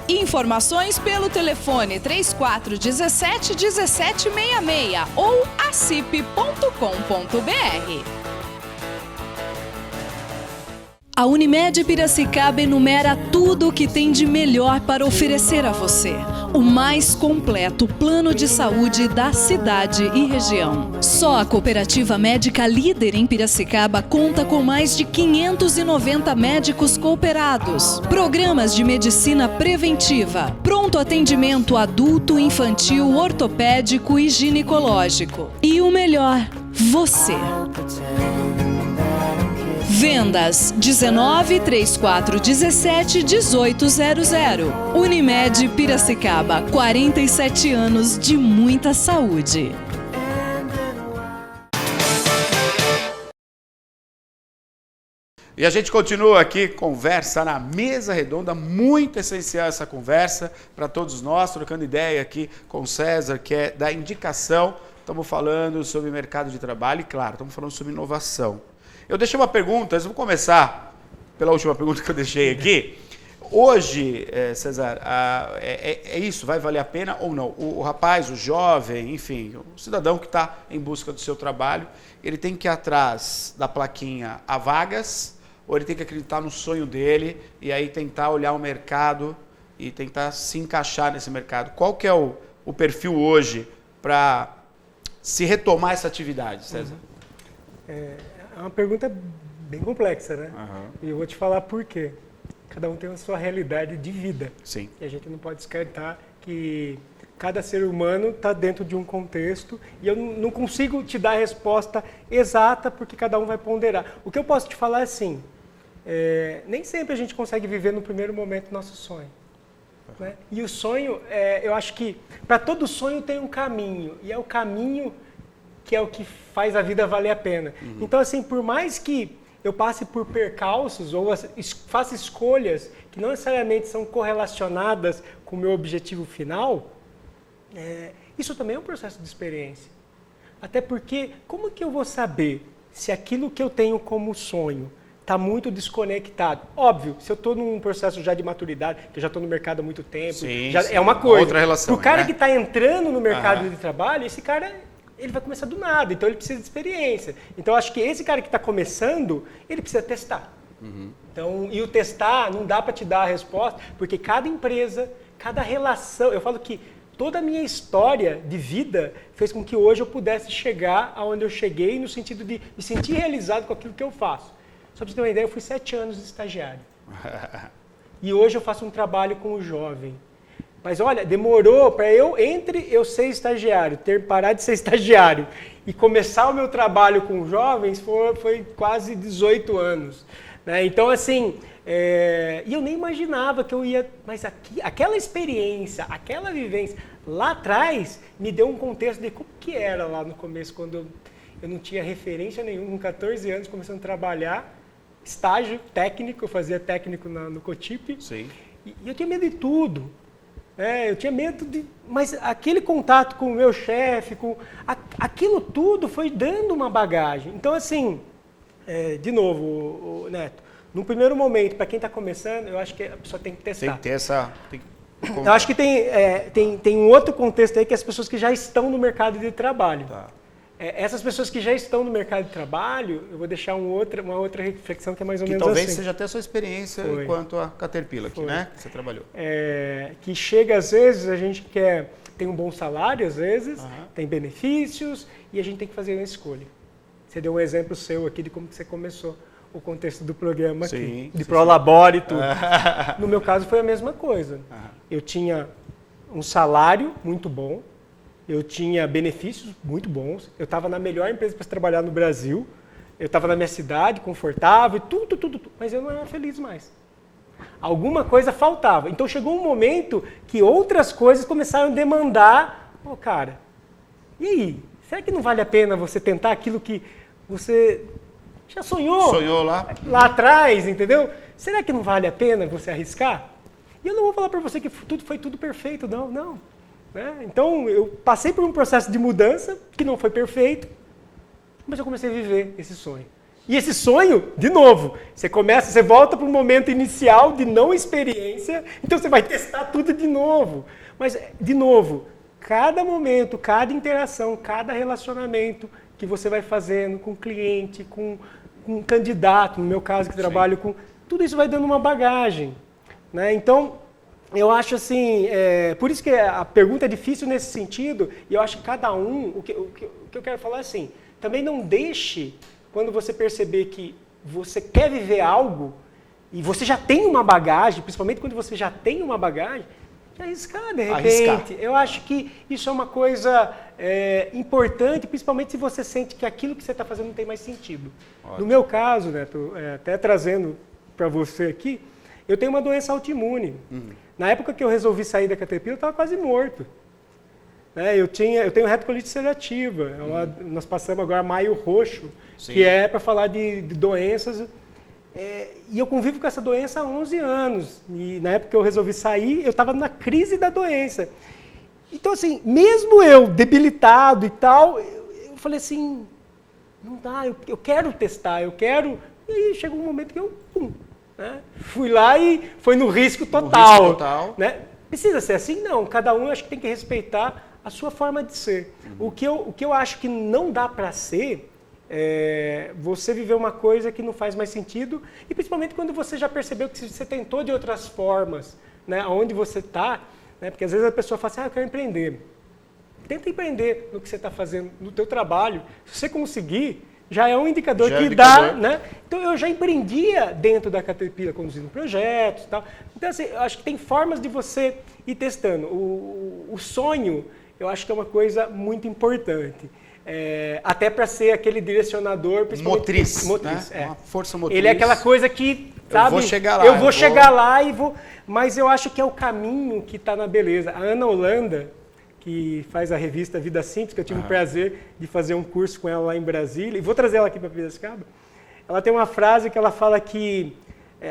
Speaker 3: Informações pelo telefone 3417 1766 ou acip.com.br. A Unimed Piracicaba enumera tudo o que tem de melhor para oferecer a você. O mais completo plano de saúde da cidade e região. Só a cooperativa médica líder em Piracicaba conta com mais de 590 médicos cooperados. Programas de medicina preventiva, pronto atendimento adulto, infantil, ortopédico e ginecológico. E o melhor, você. Vendas 19 34 17 1800. Unimed Piracicaba, 47 anos de muita saúde.
Speaker 1: E a gente continua aqui, conversa na mesa redonda, muito essencial essa conversa para todos nós, trocando ideia aqui com o César, que é da indicação. Estamos falando sobre mercado de trabalho e, claro, estamos falando sobre inovação. Eu deixei uma pergunta, eu vou começar pela última pergunta que eu deixei aqui. Hoje, César, é isso, vai valer a pena ou não? O rapaz, o jovem, enfim, o cidadão que está em busca do seu trabalho, ele tem que ir atrás da plaquinha a vagas, ou ele tem que acreditar no sonho dele e aí tentar olhar o mercado e tentar se encaixar nesse mercado? Qual que é o perfil hoje para se retomar essa atividade, César?
Speaker 2: É uma pergunta bem complexa, né? E eu vou te falar por quê. Cada um tem a sua realidade de vida.
Speaker 1: Sim.
Speaker 2: E a gente não pode descartar que cada ser humano está dentro de um contexto e eu não consigo te dar a resposta exata porque cada um vai ponderar. O que eu posso te falar é assim, nem sempre a gente consegue viver no primeiro momento nosso sonho. Né? E o sonho, eu acho que para todo sonho tem um caminho e é o caminho que é o que faz a vida valer a pena. Então, assim, por mais que eu passe por percalços ou faça escolhas que não necessariamente são correlacionadas com o meu objetivo final, isso também é um processo de experiência. Até porque, como que eu vou saber se aquilo que eu tenho como sonho está muito desconectado? Óbvio, se eu estou num processo já de maturidade, que eu já estou no mercado há muito tempo,
Speaker 1: sim,
Speaker 2: já é uma coisa.
Speaker 1: Outra relação.
Speaker 2: O cara que está entrando no mercado de trabalho, esse cara... ele vai começar do nada, então ele precisa de experiência. Então, eu acho que esse cara que está começando, ele precisa testar. Então, e o testar não dá para te dar a resposta, porque cada empresa, cada relação... Eu falo que toda a minha história de vida fez com que hoje eu pudesse chegar aonde eu cheguei, no sentido de me sentir realizado com aquilo que eu faço. Só para você ter uma ideia, eu fui 7 anos de estagiário. E hoje eu faço um trabalho com o jovem. Mas olha, demorou para entre eu ser estagiário, parar de ser estagiário e começar o meu trabalho com jovens foi quase 18 anos. Né? Então, assim, e eu nem imaginava que eu ia... Mas aquela experiência, aquela vivência lá atrás me deu um contexto de como que era lá no começo, quando eu não tinha referência nenhuma, com 14 anos, começando a trabalhar, estágio técnico, eu fazia técnico no Cotipe.
Speaker 1: Sim.
Speaker 2: E eu tinha medo de tudo. Eu tinha medo de... Mas aquele contato com o meu chefe, aquilo tudo foi dando uma bagagem. Então, assim, de novo, Neto, num primeiro momento, para quem está começando, eu acho que a pessoa tem que testar.
Speaker 1: Tem que ter essa...
Speaker 2: Eu acho que tem um outro contexto aí, que é as pessoas que já estão no mercado de trabalho.
Speaker 1: Tá.
Speaker 2: Essas pessoas que já estão no mercado de trabalho, eu vou deixar uma outra reflexão que é mais ou menos
Speaker 1: talvez
Speaker 2: assim.
Speaker 1: seja até a sua experiência enquanto a Caterpillar aqui, né? Que você trabalhou.
Speaker 2: Que chega, às vezes, a gente tem um bom salário, às vezes, tem benefícios, e a gente tem que fazer uma escolha. Você deu um exemplo seu aqui de como que você começou o contexto do programa aqui, de Prolabore e tudo. No meu caso, foi a mesma coisa. Eu tinha um salário muito bom, eu tinha benefícios muito bons, eu estava na melhor empresa para trabalhar no Brasil, eu estava na minha cidade, confortável, tudo, mas eu não era feliz mais. Alguma coisa faltava. Então chegou um momento que outras coisas começaram a demandar, cara, e aí? Será que não vale a pena você tentar aquilo que você já sonhou?
Speaker 1: Sonhou lá
Speaker 2: atrás, entendeu? Será que não vale a pena você arriscar? E eu não vou falar para você que foi tudo perfeito, não. Então, eu passei por um processo de mudança que não foi perfeito, mas eu comecei a viver esse sonho. E esse sonho, de novo, você volta para o momento inicial de não experiência, então você vai testar tudo de novo. Mas, de novo, cada momento, cada interação, cada relacionamento que você vai fazendo com o cliente, com um candidato, no meu caso que trabalho com... Tudo isso vai dando uma bagagem. Né? Então... Eu acho assim, por isso que a pergunta é difícil nesse sentido, e eu acho que cada um, o que eu quero falar é assim, também não deixe, quando você perceber que você quer viver algo, e você já tem uma bagagem, principalmente quando você já tem uma bagagem, de arriscar de repente. Eu acho que isso é uma coisa importante, principalmente se você sente que aquilo que você está fazendo não tem mais sentido. Ótimo. No meu caso, Neto, até trazendo para você aqui, eu tenho uma doença autoimune. Na época que eu resolvi sair da Caterpillar, eu estava quase morto. Eu tenho retocolite ulcerativa. Nós passamos agora Maio Roxo, que é para falar de doenças. E eu convivo com essa doença há 11 anos. E na época que eu resolvi sair, eu estava na crise da doença. Então, assim, mesmo eu debilitado e tal, eu falei assim, não dá, eu quero testar, eu quero... E aí chegou um momento que eu... fui lá e foi no risco total. Né? Precisa ser assim? Não. Cada um acho que tem que respeitar a sua forma de ser. O que eu acho que não dá para ser você viver uma coisa que não faz mais sentido, e principalmente quando você já percebeu que você tentou de outras formas, né, onde você está, né, porque às vezes a pessoa fala assim, eu quero empreender. Tenta empreender no que você está fazendo, no teu trabalho. Se você conseguir, já é um indicador dá, né? Então eu já empreendia dentro da Caterpillar, conduzindo projetos e tal. Então assim, eu acho que tem formas de você ir testando. O sonho, eu acho que é uma coisa muito importante. Até para ser aquele direcionador,
Speaker 1: motriz, né? Uma força motriz.
Speaker 2: Ele é aquela coisa que, sabe,
Speaker 1: eu vou
Speaker 2: chegar lá e vou, mas eu acho que é o caminho que está na beleza. A Ana Holanda, que faz a revista Vida Simples, que eu tive o prazer de fazer um curso com ela lá em Brasília, e vou trazer ela aqui para Piracicaba. Ela tem uma frase que ela fala que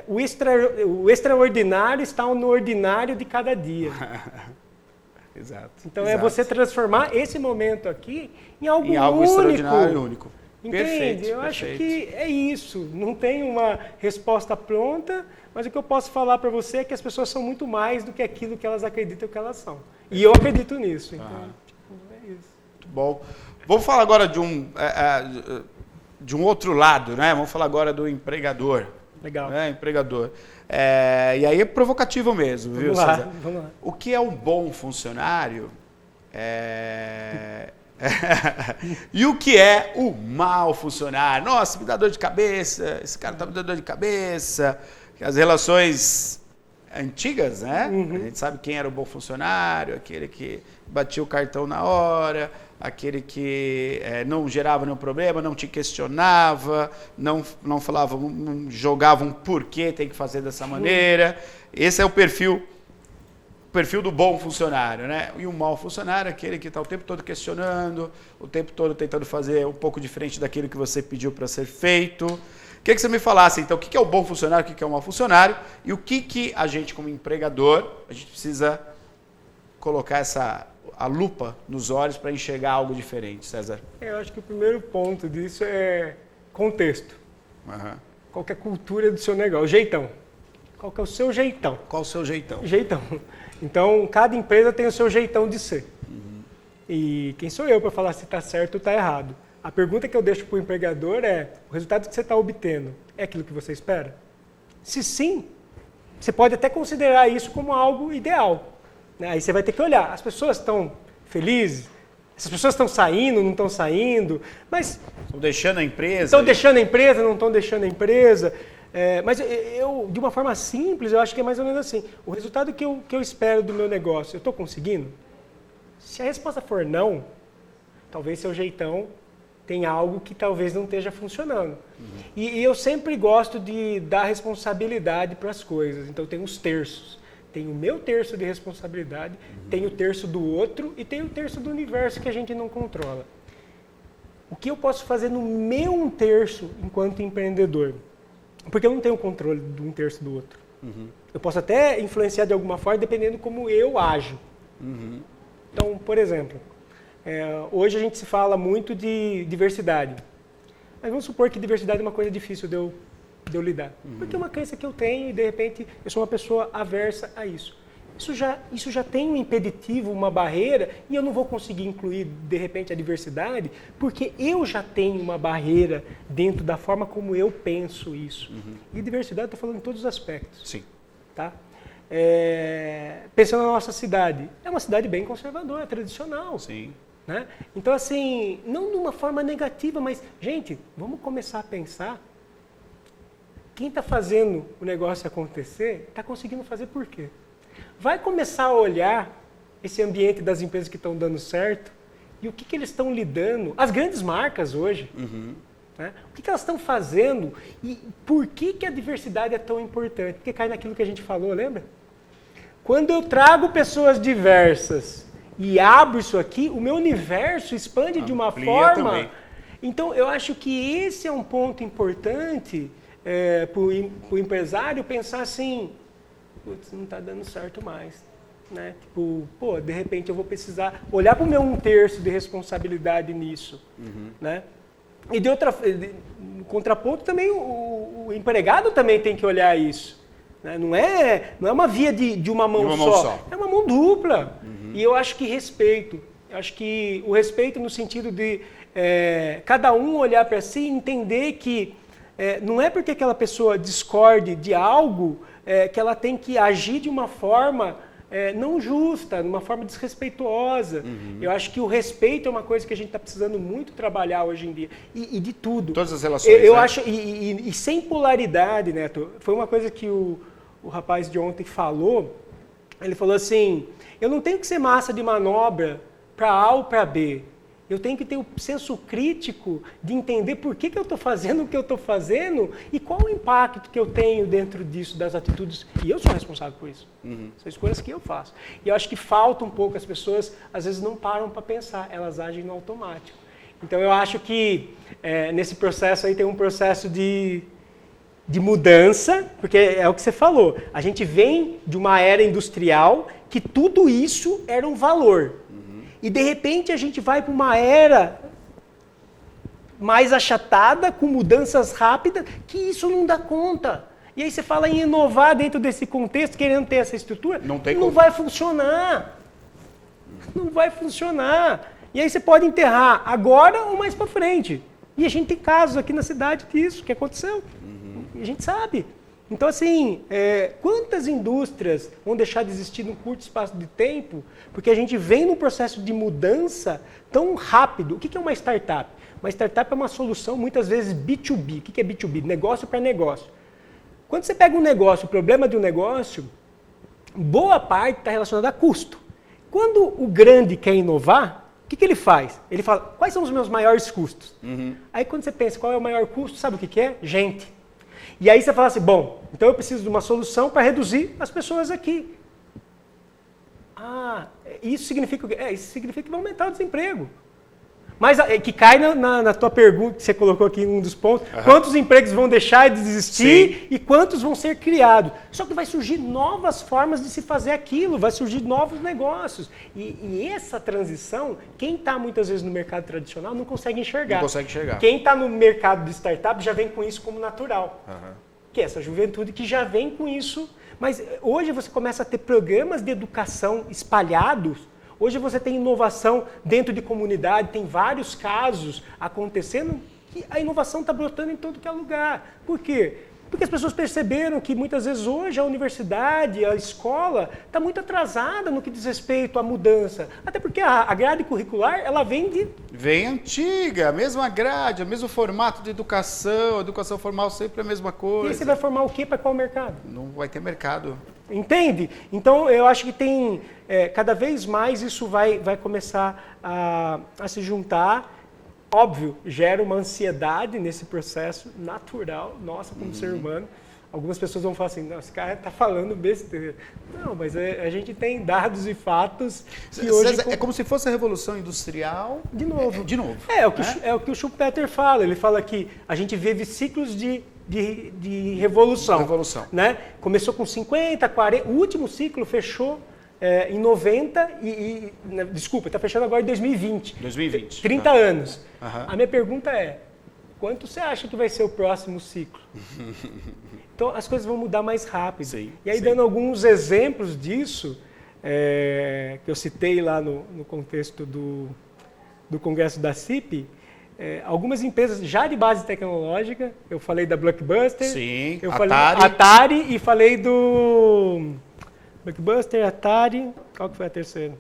Speaker 2: o extraordinário está no ordinário de cada dia.
Speaker 1: Exato.
Speaker 2: Então é você transformar esse momento aqui em algo único.
Speaker 1: Extraordinário e único.
Speaker 2: Entende?
Speaker 1: Perfeito,
Speaker 2: eu acho que é isso. Não tem uma resposta pronta, mas o que eu posso falar para você é que as pessoas são muito mais do que aquilo que elas acreditam que elas são. E eu acredito nisso. Então, é isso.
Speaker 1: Muito bom. Vamos falar agora de um outro lado, né? Vamos falar agora do empregador.
Speaker 2: Legal.
Speaker 1: Empregador. E aí é provocativo mesmo, viu, César?
Speaker 2: Vamos lá.
Speaker 1: O que é um bom funcionário? E o que é o mau funcionário? Nossa, me dá dor de cabeça, esse cara tá me dando dor de cabeça, as relações antigas, né? A gente sabe quem era o bom funcionário, aquele que batia o cartão na hora, aquele que não gerava nenhum problema, não te questionava, não falava, não jogava um porquê tem que fazer dessa maneira. Esse é o perfil do bom funcionário, né? E o mau funcionário é aquele que está o tempo todo questionando, o tempo todo tentando fazer um pouco diferente daquilo que você pediu para ser feito. Queria que você me falasse, então, o que é o bom funcionário, o que é o mau funcionário e o que a gente, como empregador, a gente precisa colocar a lupa nos olhos para enxergar algo diferente, César?
Speaker 2: Eu acho que o primeiro ponto disso é contexto. Qual que é a cultura do seu negócio? O jeitão. Qual que é o seu jeitão?
Speaker 1: Qual o seu jeitão?
Speaker 2: Jeitão. Então, cada empresa tem o seu jeitão de ser. E quem sou eu para falar se está certo ou está errado? A pergunta que eu deixo para o empregador é, o resultado que você está obtendo é aquilo que você espera? Se sim, você pode até considerar isso como algo ideal. Né? Aí você vai ter que olhar, as pessoas estão felizes? Essas pessoas estão saindo, não estão saindo? Mas
Speaker 1: estão deixando a empresa?
Speaker 2: Estão deixando a empresa, não estão deixando a empresa? Mas eu, de uma forma simples, eu acho que é mais ou menos assim. O resultado que eu espero do meu negócio, eu estou conseguindo? Se a resposta for não, talvez seu jeitão tenha algo que talvez não esteja funcionando. E eu sempre gosto de dar responsabilidade para as coisas. Então, tem os terços. Tem o meu terço de responsabilidade, tem o terço do outro e tem o terço do universo que a gente não controla. O que eu posso fazer no meu um terço enquanto empreendedor? Porque eu não tenho controle de um terço do outro. Eu posso até influenciar de alguma forma, dependendo como eu ajo. Então, por exemplo, hoje a gente se fala muito de diversidade. Mas vamos supor que diversidade é uma coisa difícil de eu lidar. Porque é uma crença que eu tenho e, de repente, eu sou uma pessoa aversa a isso. Isso já tem um impeditivo, uma barreira, e eu não vou conseguir incluir, de repente, a diversidade, porque eu já tenho uma barreira dentro da forma como eu penso isso. E diversidade, eu estou falando em todos os aspectos.
Speaker 1: Sim.
Speaker 2: Tá? Pensando na nossa cidade, é uma cidade bem conservadora, tradicional.
Speaker 1: Sim.
Speaker 2: Né? Então, assim, não de uma forma negativa, mas, gente, vamos começar a pensar. Quem está fazendo o negócio acontecer, está conseguindo fazer por quê? Vai começar a olhar esse ambiente das empresas que estão dando certo e o que eles estão lidando, as grandes marcas hoje, né? O que elas estão fazendo e por que a diversidade é tão importante? Porque cai naquilo que a gente falou, lembra? Quando eu trago pessoas diversas e abro isso aqui, o meu universo expande de uma forma... Também. Então, eu acho que esse é um ponto importante para o empresário pensar assim, putz, não está dando certo mais. Né? Tipo, pô, de repente eu vou precisar olhar para o meu um terço de responsabilidade nisso. Né? E no contraponto também, o empregado também tem que olhar isso. Né? Não é uma via de uma mão só, é uma mão dupla. E eu acho que respeito. Eu acho que o respeito no sentido de cada um olhar para si e entender que não é porque aquela pessoa discorde de algo que ela tem que agir de uma forma não justa, de uma forma desrespeituosa. Eu acho que o respeito é uma coisa que a gente está precisando muito trabalhar hoje em dia. E de tudo.
Speaker 1: Todas as relações.
Speaker 2: Eu acho, e sem polaridade, Neto, foi uma coisa que o rapaz de ontem falou. Ele falou assim, eu não tenho que ser massa de manobra para A ou para B. Eu tenho que ter o senso crítico de entender por que eu estou fazendo o que eu estou fazendo e qual o impacto que eu tenho dentro disso, das atitudes. E eu sou responsável por isso. São escolhas que eu faço. E eu acho que falta um pouco, as pessoas às vezes não param para pensar, elas agem no automático. Então eu acho que nesse processo aí tem um processo de mudança, porque é o que você falou. A gente vem de uma era industrial que tudo isso era um valor. E, de repente, a gente vai para uma era mais achatada, com mudanças rápidas, que isso não dá conta. E aí você fala em inovar dentro desse contexto, querendo ter essa estrutura, não vai funcionar. Não vai funcionar. E aí você pode enterrar agora ou mais para frente. E a gente tem casos aqui na cidade disso, que aconteceu. E a gente sabe. Então, assim, quantas indústrias vão deixar de existir num curto espaço de tempo porque a gente vem num processo de mudança tão rápido. O que é uma startup? Uma startup é uma solução, muitas vezes, B2B. O que é B2B? Negócio para negócio. Quando você pega um negócio, o problema de um negócio, boa parte está relacionada a custo. Quando o grande quer inovar, o que ele faz? Ele fala, quais são os meus maiores custos? Aí quando você pensa qual é o maior custo, sabe o que é? Gente. E aí você fala assim, bom, então eu preciso de uma solução para reduzir as pessoas aqui. Ah, isso significa o quê? Isso significa que vai aumentar o desemprego. Mas que cai na tua pergunta, que você colocou aqui em um dos pontos, quantos empregos vão deixar de existir e quantos vão ser criados. Só que vai surgir novas formas de se fazer aquilo, vai surgir novos negócios. E essa transição, quem está muitas vezes no mercado tradicional não consegue enxergar.
Speaker 1: Não consegue enxergar.
Speaker 2: Quem está no mercado de startup já vem com isso como natural. Que é essa juventude que já vem com isso. Mas hoje você começa a ter programas de educação espalhados. Hoje você tem inovação dentro de comunidade, tem vários casos acontecendo que a inovação está brotando em todo que é lugar. Por quê? Porque as pessoas perceberam que muitas vezes hoje a universidade, a escola, está muito atrasada no que diz respeito à mudança. Até porque a grade curricular, ela vem de...
Speaker 1: Vem antiga, a mesma grade, o mesmo formato de educação, educação formal sempre a mesma coisa.
Speaker 2: E aí você vai formar o quê para qual mercado?
Speaker 1: Não vai ter mercado.
Speaker 2: Entende? Então, eu acho que tem, cada vez mais isso vai começar a se juntar. Óbvio, gera uma ansiedade nesse processo natural, nossa, como ser humano. Algumas pessoas vão falar assim, não, esse cara está falando besteira. Não, mas a gente tem dados e fatos que hoje...
Speaker 1: É como se fosse a Revolução Industrial...
Speaker 2: De novo.
Speaker 1: De novo.
Speaker 2: É o que o Schumpeter fala. Ele fala que a gente vive ciclos de revolução. Né? Começou com 50, 40... O último ciclo fechou em 90 desculpa, está fechando agora em 2020.
Speaker 1: 2020.
Speaker 2: 30 anos. A minha pergunta é, quanto você acha que vai ser o próximo ciclo? Então, as coisas vão mudar mais rápido.
Speaker 1: Sim,
Speaker 2: e aí, dando alguns exemplos disso, que eu citei lá no contexto do congresso da CIP, algumas empresas já de base tecnológica, eu falei da Blockbuster,
Speaker 1: sim,
Speaker 2: eu
Speaker 1: Atari.
Speaker 2: falei Atari e falei do Blockbuster, Atari, qual que foi a terceira?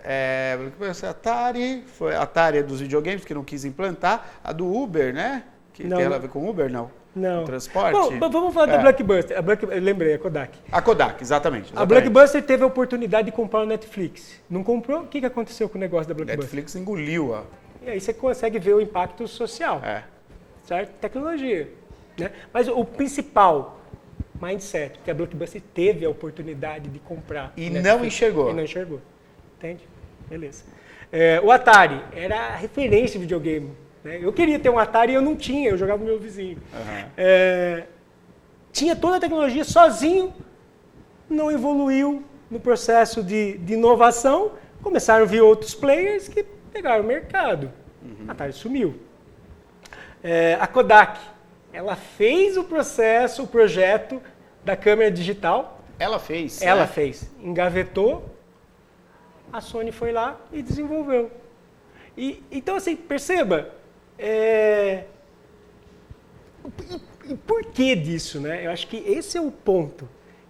Speaker 1: Blockbuster, Atari, foi a Atari dos videogames que não quis implantar, a do Uber, né? Que
Speaker 2: não,
Speaker 1: tem a ver com Uber, não?
Speaker 2: Não.
Speaker 1: O transporte?
Speaker 2: Bom, vamos falar da Blockbuster. Eu lembrei, a Kodak.
Speaker 1: A Kodak, exatamente.
Speaker 2: A Blockbuster teve a oportunidade de comprar o Netflix. Não comprou? O que aconteceu com o negócio da Blockbuster?
Speaker 1: Netflix engoliu-a.
Speaker 2: E aí você consegue ver o impacto social. Certo? Tecnologia. Né? Mas o principal mindset, que a Blockbuster teve a oportunidade de comprar.
Speaker 1: E não enxergou.
Speaker 2: E não enxergou. Entende? Beleza. O Atari era a referência de videogame. Eu queria ter um Atari e eu não tinha, eu jogava com o meu vizinho. Tinha toda a tecnologia sozinho, não evoluiu no processo de inovação, começaram a vir outros players que pegaram o mercado. A Atari sumiu. A Kodak, ela fez o projeto da câmera digital.
Speaker 1: Ela fez.
Speaker 2: Ela fez. Engavetou, a Sony foi lá e desenvolveu. Então, assim, perceba, e por que disso, né? Eu acho que esse é o ponto.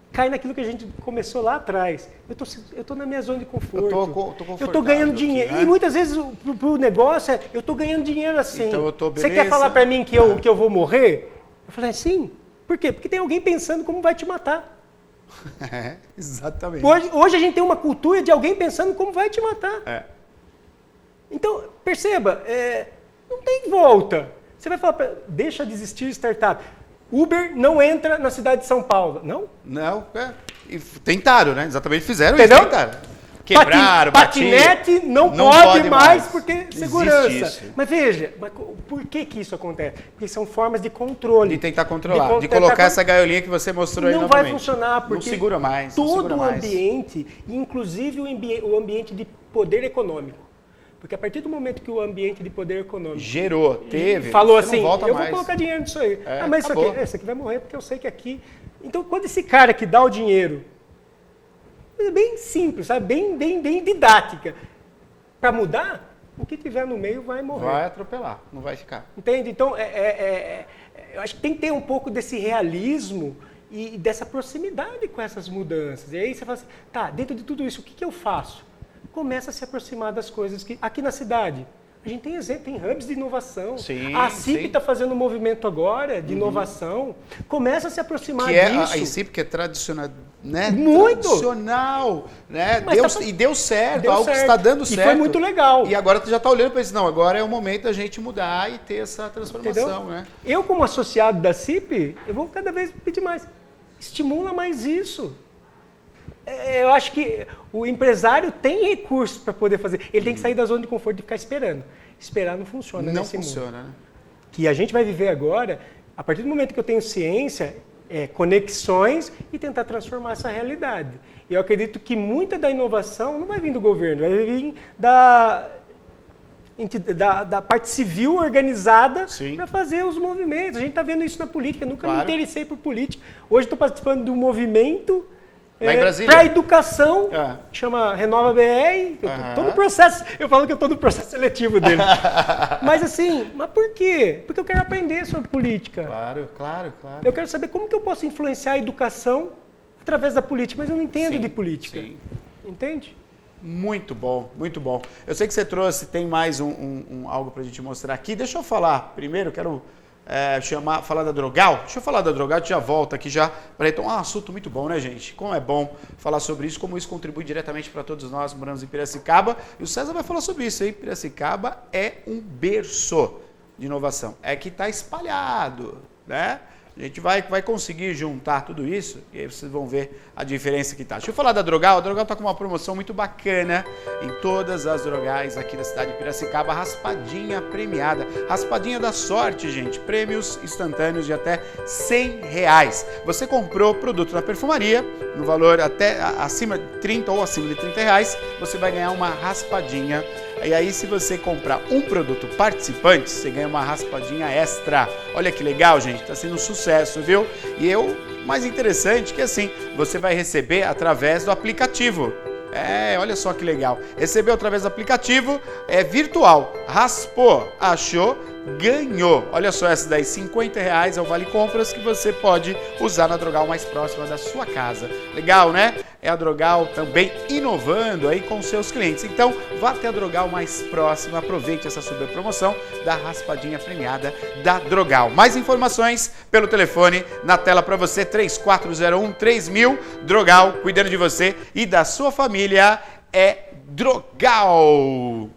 Speaker 2: Cai naquilo que a gente começou lá atrás. Eu tô na minha zona de conforto. Eu tô ganhando dinheiro. Aqui, né? E muitas vezes pro negócio eu tô ganhando dinheiro assim.
Speaker 1: Então,
Speaker 2: você quer falar para mim que eu vou morrer? Eu falei, sim. Por quê? Porque tem alguém pensando como vai te matar.
Speaker 1: Exatamente.
Speaker 2: Hoje a gente tem uma cultura de alguém pensando como vai te matar. Então, perceba, não tem volta. Você vai falar, deixa de existir startup. Uber não entra na cidade de São Paulo. Não?
Speaker 1: Não, E tentaram, né? Exatamente, fizeram
Speaker 2: Entendeu?
Speaker 1: Isso, tentaram. Quebraram,
Speaker 2: patinete não pode mais porque segurança. Mas veja, por que isso acontece? Porque são formas de controle.
Speaker 1: De tentar controlar, de colocar essa gaiolinha que você mostrou aí novamente.
Speaker 2: Não vai funcionar porque
Speaker 1: não segura mais.
Speaker 2: Todo o ambiente, inclusive o ambiente de poder econômico. Porque a partir do momento que o ambiente de poder econômico falou assim, eu vou colocar dinheiro nisso aí. Mas isso aqui vai morrer porque eu sei que aqui... Então, quando esse cara que dá o dinheiro, é bem simples, sabe? Bem didática, para mudar, o que tiver no meio vai morrer.
Speaker 1: Vai atropelar, não vai ficar.
Speaker 2: Entende? Então, eu acho que tem que ter um pouco desse realismo e dessa proximidade com essas mudanças. E aí você fala assim, tá, dentro de tudo isso, o que eu faço? Começa a se aproximar das coisas que... Aqui na cidade, a A gente tem exemplo, tem hubs de inovação.
Speaker 1: Sim,
Speaker 2: a CIP está fazendo um movimento agora de inovação. Começa a se aproximar disso.
Speaker 1: A CIP que é tradicional, né?
Speaker 2: Muito!
Speaker 1: Tradicional, né?
Speaker 2: E
Speaker 1: deu certo,
Speaker 2: deu
Speaker 1: algo
Speaker 2: certo.
Speaker 1: que está dando certo.
Speaker 2: E foi muito legal.
Speaker 1: E agora tu já está olhando para isso, não, agora é o momento da gente mudar e ter essa transformação, né?
Speaker 2: Eu, como associado da CIP, eu vou cada vez pedir mais. Estimula mais isso. Eu acho que o empresário tem recursos para poder fazer. Ele tem que sair da zona de conforto e ficar esperando. Esperar não funciona nesse mundo. Não funciona, né? Que a gente vai viver agora, a partir do momento que eu tenho ciência, conexões e tentar transformar essa realidade. E eu acredito que muita da inovação não vai vir do governo, vai vir da parte civil organizada para fazer os movimentos. A gente está vendo isso na política, eu nunca me interessei por política. Hoje estou participando de um movimento para a educação, que chama Renova BR. Tô no processo, eu falo que eu estou no processo seletivo dele. Mas assim, mas por quê? Porque eu quero aprender sobre política.
Speaker 1: Claro.
Speaker 2: Eu quero saber como que eu posso influenciar a educação através da política, mas eu não entendo de política. Sim. Entende?
Speaker 1: Muito bom, muito bom. Eu sei que você trouxe, tem mais algo para a gente mostrar aqui. Deixa eu falar primeiro, quero falar da Drogal. Deixa eu falar da Drogal, a gente já volta aqui já para retomar um assunto muito bom, né, gente? Como é bom falar sobre isso, como isso contribui diretamente para todos nós que moramos em Piracicaba. E o César vai falar sobre isso, hein? Piracicaba é um berço de inovação. É que está espalhado, né? A gente vai conseguir juntar tudo isso e aí vocês vão ver a diferença que tá. Deixa eu falar da Drogal. A Drogal está com uma promoção muito bacana em todas as drogais aqui da cidade de Piracicaba. Raspadinha premiada. Raspadinha da sorte, gente. Prêmios instantâneos de até R$100. Você comprou produto na perfumaria, no valor até acima de 30 ou acima de R$30, você vai ganhar uma raspadinha. E aí, se você comprar um produto participante, você ganha uma raspadinha extra. Olha que legal, gente. Está sendo um sucesso, viu? E mais interessante que assim, você vai receber através do aplicativo. Olha só que legal. Recebeu através do aplicativo, é virtual. Raspou, achou, ganhou. Olha só essa daí, R$50 é o Vale Compras que você pode usar na Drogal mais próxima da sua casa. Legal, né? É a Drogal também inovando aí com seus clientes. Então, vá até a Drogal mais próxima, aproveite essa super promoção da raspadinha premiada da Drogal. Mais informações pelo telefone na tela para você, 3401-3000. Drogal, cuidando de você e da sua família, é Drogal.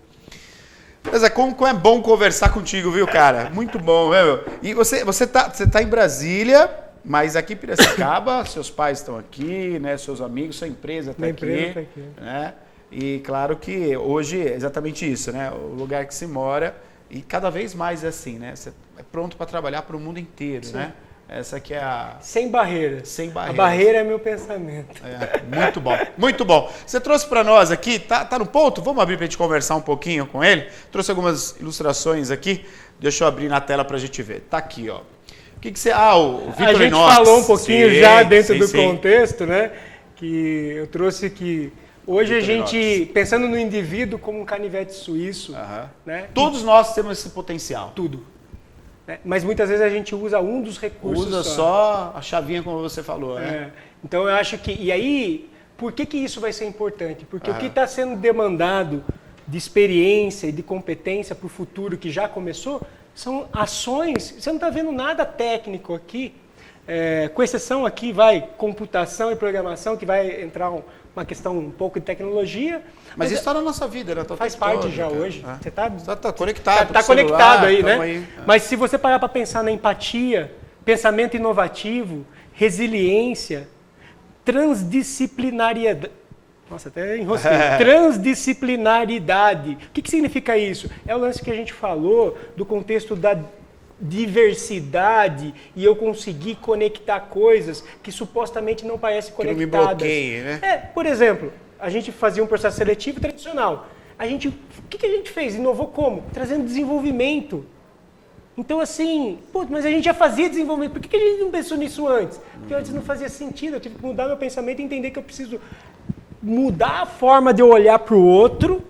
Speaker 1: Mas como é bom conversar contigo, viu, cara? Muito bom, né, meu? E você tá em Brasília, mas aqui em Piracicaba, seus pais estão aqui, né? Seus amigos, sua empresa está aqui, né? E claro que hoje é exatamente isso, né? O lugar que se mora e cada vez mais é assim, né? Você é pronto para trabalhar para o mundo inteiro, né? Essa aqui é a...
Speaker 2: Sem barreiras.
Speaker 1: Sem barreiras.
Speaker 2: A barreira é meu pensamento.
Speaker 1: Muito bom, muito bom. Você trouxe para nós aqui, tá no ponto? Vamos abrir para a gente conversar um pouquinho com ele? Trouxe algumas ilustrações aqui. Deixa eu abrir na tela para a gente ver. Tá aqui, ó. O que você... o Vitor
Speaker 2: A gente falou um pouquinho já dentro do contexto, né? Que eu trouxe que... Hoje a gente, pensando no indivíduo como um canivete suíço, né?
Speaker 1: Todos nós temos esse potencial.
Speaker 2: Tudo. Mas muitas vezes a gente usa um dos recursos.
Speaker 1: Usa só a chavinha, como você falou, né?
Speaker 2: Então eu acho que... E aí, por que isso vai ser importante? Porque o que está sendo demandado de experiência e de competência para o futuro que já começou, são ações... Você não está vendo nada técnico aqui, com exceção aqui, computação e programação, que vai entrar uma questão um pouco de tecnologia.
Speaker 1: Mas isso está na nossa vida, né?
Speaker 2: Faz parte já hoje. Você está
Speaker 1: conectado.
Speaker 2: Está conectado aí, né? Aí. Mas se você parar para pensar na empatia, pensamento inovativo, resiliência, transdisciplinariedade. Nossa, até enrosquei. Transdisciplinaridade. O que significa isso? É o lance que a gente falou do contexto da diversidade e eu conseguir conectar coisas que supostamente não parecem conectadas.
Speaker 1: Que não me bloqueie, né?
Speaker 2: Por exemplo, a gente fazia um processo seletivo tradicional. O que a gente fez? Inovou como? Trazendo desenvolvimento. Então, assim, mas a gente já fazia desenvolvimento. Por que a gente não pensou nisso antes? Porque antes não fazia sentido. Eu tive que mudar meu pensamento e entender que eu preciso mudar a forma de eu olhar para o outro.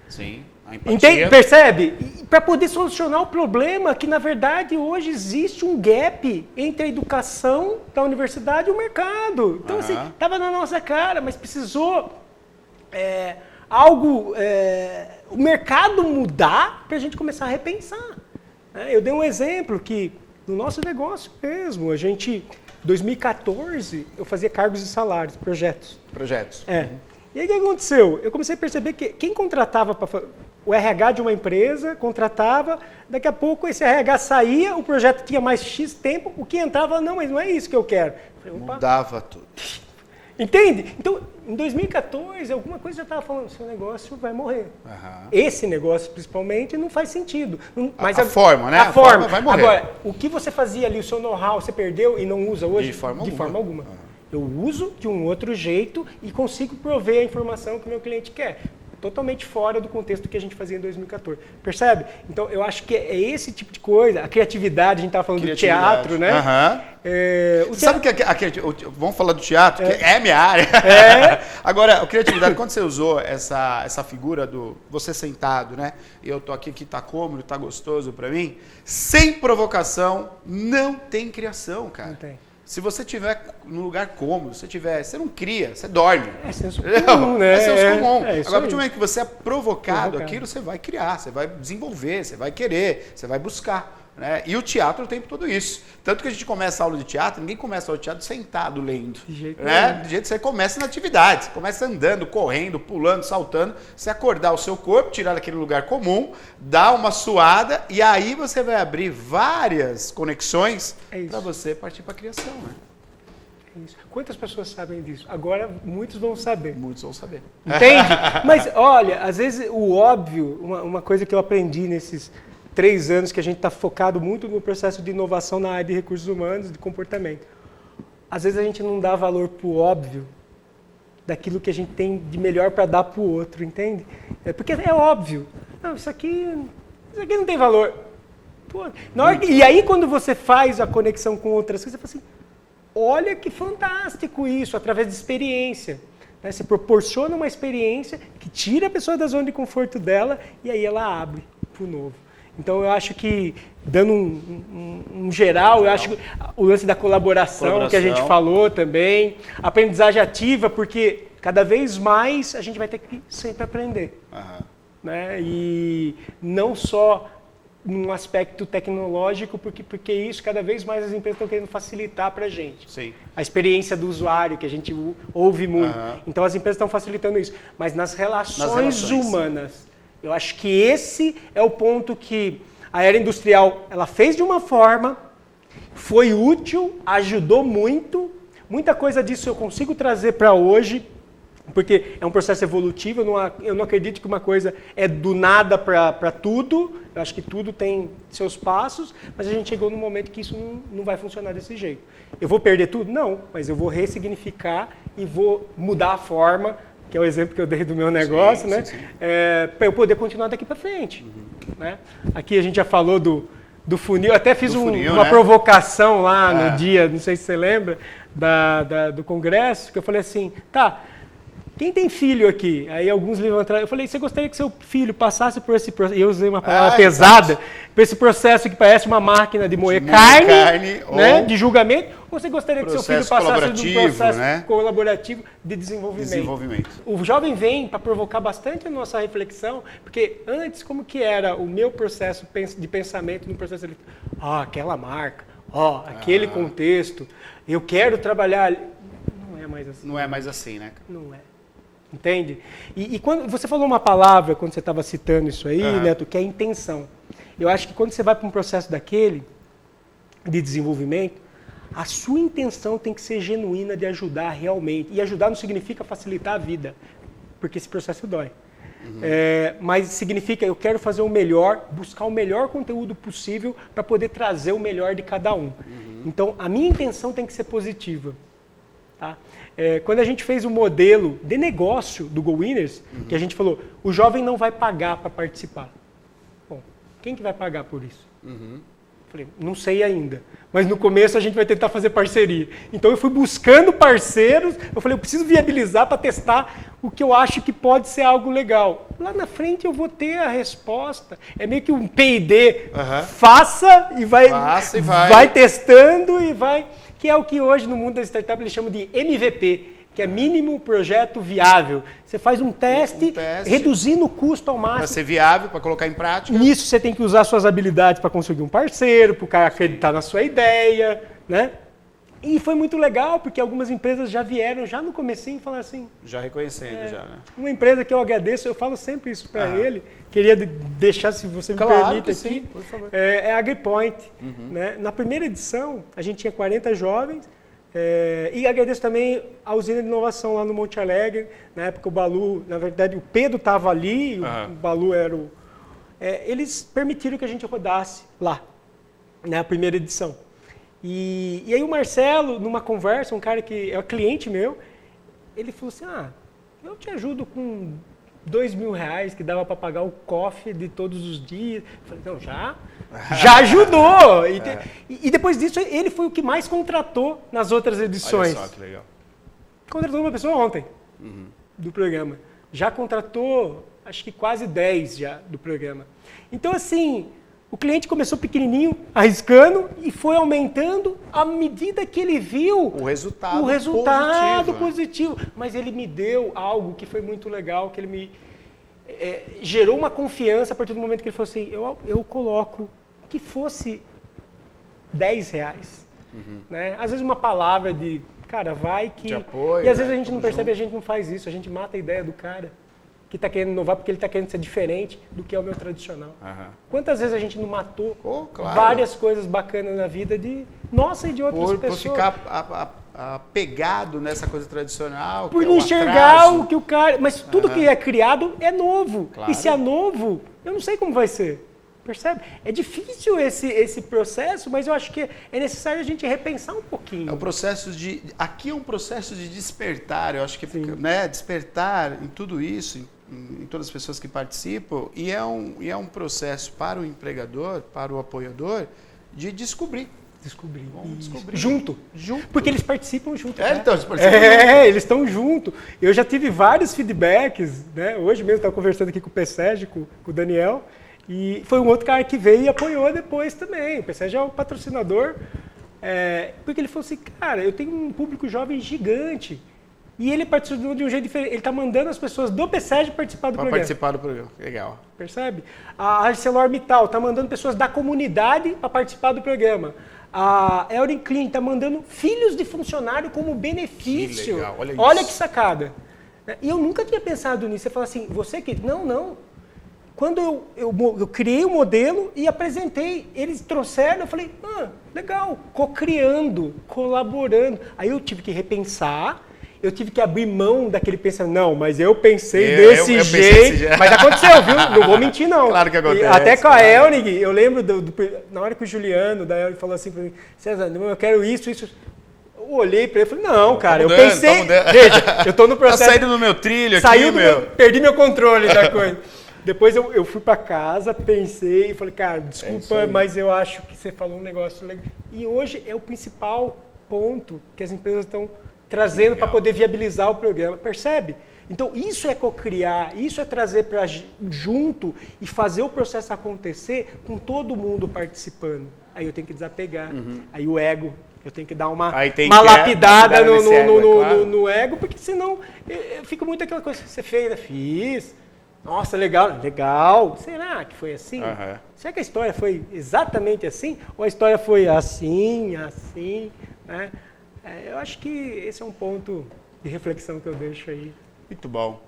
Speaker 1: Sim.
Speaker 2: Entende? Percebe? Para poder solucionar o problema que, na verdade, hoje existe um gap entre a educação da universidade e o mercado. Então, assim, estava na nossa cara, mas precisou algo o mercado mudar para a gente começar a repensar. Eu dei um exemplo que no nosso negócio mesmo, a gente, em 2014, eu fazia cargos e salários, projetos. E aí o que aconteceu? Eu comecei a perceber que quem contratava o RH de uma empresa, contratava, daqui a pouco esse RH saía, o projeto tinha mais X tempo, o que entrava, não, mas não é isso que eu quero. Eu falei,
Speaker 1: mudava tudo.
Speaker 2: Entende? Então, em 2014, alguma coisa já estava falando, seu negócio vai morrer. Esse negócio, principalmente, não faz sentido. Mas
Speaker 1: a forma, né?
Speaker 2: A forma
Speaker 1: vai morrer.
Speaker 2: Agora, o que você fazia ali, o seu know-how, você perdeu e não usa hoje?
Speaker 1: De forma alguma.
Speaker 2: Eu uso de um outro jeito e consigo prover a informação que o meu cliente quer. Totalmente fora do contexto que a gente fazia em 2014. Percebe? Então, eu acho que é esse tipo de coisa. A criatividade, a gente estava falando do teatro, né?
Speaker 1: Sabe que vamos falar do teatro, que é minha área. Agora, a criatividade, quando você usou essa figura do você sentado, né? E eu tô aqui que tá cômodo, tá gostoso para mim, sem provocação, não tem criação, cara.
Speaker 2: Não tem.
Speaker 1: Se você estiver num lugar cômodo, você não cria, você dorme.
Speaker 2: É senso comum, né?
Speaker 1: É senso comum. Agora, a
Speaker 2: partir
Speaker 1: do momento que você é provocado aquilo, você vai criar, você vai desenvolver, você vai querer, você vai buscar. Né? E o teatro tem tudo isso. Tanto que a gente começa a aula de teatro, ninguém começa a aula de teatro sentado lendo.
Speaker 2: De jeito
Speaker 1: né? De jeito que você começa na atividade. Você começa andando, correndo, pulando, saltando. Você acordar o seu corpo, tirar daquele lugar comum, dar uma suada e aí você vai abrir várias conexões para você partir para a criação. Né?
Speaker 2: Isso. Quantas pessoas sabem disso? Agora, muitos vão saber.
Speaker 1: Muitos vão saber.
Speaker 2: Entende? Mas, olha, às vezes o óbvio, uma coisa que eu aprendi nesses 3 anos que a gente está focado muito no processo de inovação na área de recursos humanos, de comportamento. Às vezes a gente não dá valor para o óbvio daquilo que a gente tem de melhor para dar para o outro, entende? Porque é óbvio. Não, isso aqui não tem valor. E aí quando você faz a conexão com outras coisas, você fala assim, olha que fantástico isso, através de experiência. Né? Você proporciona uma experiência que tira a pessoa da zona de conforto dela e aí ela abre para o novo. Então, eu acho que, dando um geral, eu acho que o lance da colaboração, que a gente falou também, aprendizagem ativa, porque cada vez mais a gente vai ter que sempre aprender. Né? E não só num aspecto tecnológico, porque isso, cada vez mais as empresas estão querendo facilitar para a gente.
Speaker 1: Sim.
Speaker 2: A experiência do usuário, que a gente ouve muito. Então, as empresas estão facilitando isso. Mas nas relações humanas... Eu acho que esse é o ponto que a era industrial ela fez de uma forma, foi útil, ajudou muito. Muita coisa disso eu consigo trazer para hoje, porque é um processo evolutivo. Eu não acredito que uma coisa é do nada para tudo. Eu acho que tudo tem seus passos, mas a gente chegou num momento que isso não vai funcionar desse jeito. Eu vou perder tudo? Não, mas eu vou ressignificar e vou mudar a forma, que é o exemplo que eu dei do meu negócio, né? Para eu poder continuar daqui para frente. Né? Aqui a gente já falou do funil, até fiz uma provocação lá no dia, não sei se você lembra, do congresso, que eu falei assim, tá, quem tem filho aqui? Aí alguns levantaram, eu falei, você gostaria que seu filho passasse por esse processo, eu usei uma palavra pesada, por esse processo que parece uma máquina de moer carne né? De julgamento, ou você gostaria que seu filho passasse de um processo colaborativo de desenvolvimento? O jovem vem para provocar bastante a nossa reflexão, porque antes, como que era o meu processo de pensamento no processo de aquela marca, aquele contexto, eu quero trabalhar... Não é mais assim.
Speaker 1: Não é mais assim, né?
Speaker 2: Não é. Entende? E quando você falou uma palavra, quando você estava citando isso aí, Neto, que é intenção. Eu acho que quando você vai para um processo daquele, de desenvolvimento, a sua intenção tem que ser genuína de ajudar realmente. E ajudar não significa facilitar a vida, porque esse processo dói. Mas significa, eu quero fazer o melhor, buscar o melhor conteúdo possível para poder trazer o melhor de cada um. Então, a minha intenção tem que ser positiva. Tá? Quando a gente fez o modelo de negócio do GoWinners, que a gente falou, o jovem não vai pagar para participar. Bom, quem que vai pagar por isso? Falei, não sei ainda. Mas no começo a gente vai tentar fazer parceria. Então eu fui buscando parceiros, eu falei, eu preciso viabilizar para testar o que eu acho que pode ser algo legal. Lá na frente eu vou ter a resposta. É meio que um P&D. Faça e vai testando e vai... Que é o que hoje no mundo da startup eles chamam de MVP, que é mínimo projeto viável. Você faz um teste, reduzindo o custo ao máximo.
Speaker 1: Para ser viável, para colocar em prática.
Speaker 2: Nisso você tem que usar suas habilidades para conseguir um parceiro, para o cara acreditar na sua ideia, né? E foi muito legal, porque algumas empresas já vieram, já no comecinho, falaram assim...
Speaker 1: Já reconhecendo, já, né?
Speaker 2: Uma empresa que eu agradeço, eu falo sempre isso para ele, queria deixar, se você me permite aqui,
Speaker 1: sim, por favor.
Speaker 2: É a AgriPoint. Né? Na primeira edição, a gente tinha 40 jovens, e agradeço também a usina de inovação lá no Monte Alegre. Na época o Balu, na verdade o Pedro estava ali, o Balu era o... eles permitiram que a gente rodasse lá, na primeira edição. E aí o Marcelo, numa conversa, um cara que é cliente meu, ele falou assim, eu te ajudo com R$2.000 que dava para pagar o cofre de todos os dias. Eu falei, não, já ajudou! E depois disso, ele foi o que mais contratou nas outras edições.
Speaker 1: Olha só que legal.
Speaker 2: Contratou uma pessoa ontem do programa. Já contratou, acho que quase 10 já do programa. Então, assim... O cliente começou pequenininho, arriscando, e foi aumentando à medida que ele viu
Speaker 1: o resultado
Speaker 2: positivo. Mas ele me deu algo que foi muito legal, que ele me gerou uma confiança a partir do momento que ele falou assim, eu coloco que fosse R$10. Né? Às vezes uma palavra de, cara, vai que...
Speaker 1: De apoio,
Speaker 2: e às vezes a gente não percebe, a gente não faz isso, a gente mata a ideia do cara. Que está querendo inovar porque ele está querendo ser diferente do que é o meu tradicional. Quantas vezes a gente não matou várias coisas bacanas na vida de nossa e de outras pessoas?
Speaker 1: Por ficar apegado nessa coisa tradicional.
Speaker 2: Por não enxergar o que o cara... Mas tudo que é criado é novo. Claro. E se é novo, eu não sei como vai ser. Percebe? É difícil esse processo, mas eu acho que é necessário a gente repensar um pouquinho.
Speaker 1: É um processo de... Aqui é um processo de despertar. Eu acho que despertar em tudo isso, em todas as pessoas que participam, e é um processo para o empregador, para o apoiador, de descobrir. Vamos descobrir.
Speaker 2: Junto. Porque eles participam junto.
Speaker 1: Então, eles participam
Speaker 2: eles estão junto. Eu já tive vários feedbacks, né? Hoje mesmo eu estava conversando aqui com o PSEG, com o Daniel, e foi um outro cara que veio e apoiou depois também. O PSEG é o patrocinador, porque ele falou assim, cara, eu tenho um público jovem gigante. E ele participou de um jeito diferente. Ele está mandando as pessoas do PSEG participar do programa.
Speaker 1: Para participar do programa. Legal.
Speaker 2: Percebe? A ArcelorMittal está mandando pessoas da comunidade para participar do programa. A Elrin Clean está mandando filhos de funcionário como benefício.
Speaker 1: Que legal.
Speaker 2: Olha que sacada. E eu nunca tinha pensado nisso. Você fala assim, você que... Não. Quando eu criei o modelo e apresentei, eles trouxeram, eu falei, legal, co-criando, colaborando. Aí eu tive que repensar. Eu tive que abrir mão daquele pensamento, não, mas eu pensei desse jeito. Mas aconteceu, viu? Não vou mentir, não.
Speaker 1: Claro que acontece.
Speaker 2: E até com a Elnig, eu lembro na hora que o Juliano da Elnig falou assim para mim, César, eu quero isso. Eu olhei para ele e falei, não, cara, eu pensei. Veja, eu estou no processo.
Speaker 1: Tá saindo no meu trilho aqui,
Speaker 2: perdi meu controle da coisa. Depois eu fui para casa, pensei e falei, cara, desculpa, mas eu acho que você falou um negócio legal. E hoje é o principal ponto que as empresas estão trazendo para poder viabilizar o programa, percebe? Então isso é cocriar, isso é trazer para junto e fazer o processo acontecer com todo mundo participando. Aí eu tenho que desapegar, aí o ego, eu tenho que dar uma lapidada no ego, porque senão fica muito aquela coisa, você fez, né? Fiz, nossa, legal, será que foi assim? Será que a história foi exatamente assim? Ou a história foi assim, né? Eu acho que esse é um ponto de reflexão que eu deixo aí.
Speaker 1: Muito bom.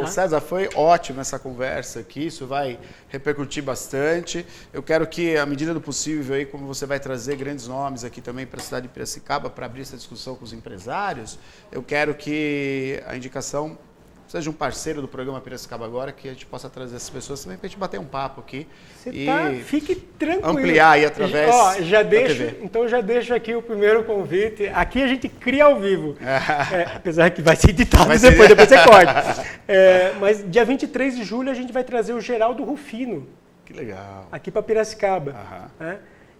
Speaker 1: César, foi ótimo essa conversa aqui, isso vai repercutir bastante. Eu quero que, à medida do possível, aí, como você vai trazer grandes nomes aqui também para a cidade de Piracicaba, para abrir essa discussão com os empresários, eu quero que a indicação seja um parceiro do programa Piracicaba Agora, que a gente possa trazer essas pessoas também para a gente bater um papo aqui.
Speaker 2: Fique tranquilo.
Speaker 1: Ampliar aí através da TV.
Speaker 2: Então já deixo aqui o primeiro convite. Aqui a gente cria ao vivo. Apesar que vai ser editado depois você corta. Mas dia 23 de julho a gente vai trazer o Geraldo Rufino.
Speaker 1: Que legal.
Speaker 2: Aqui para Piracicaba.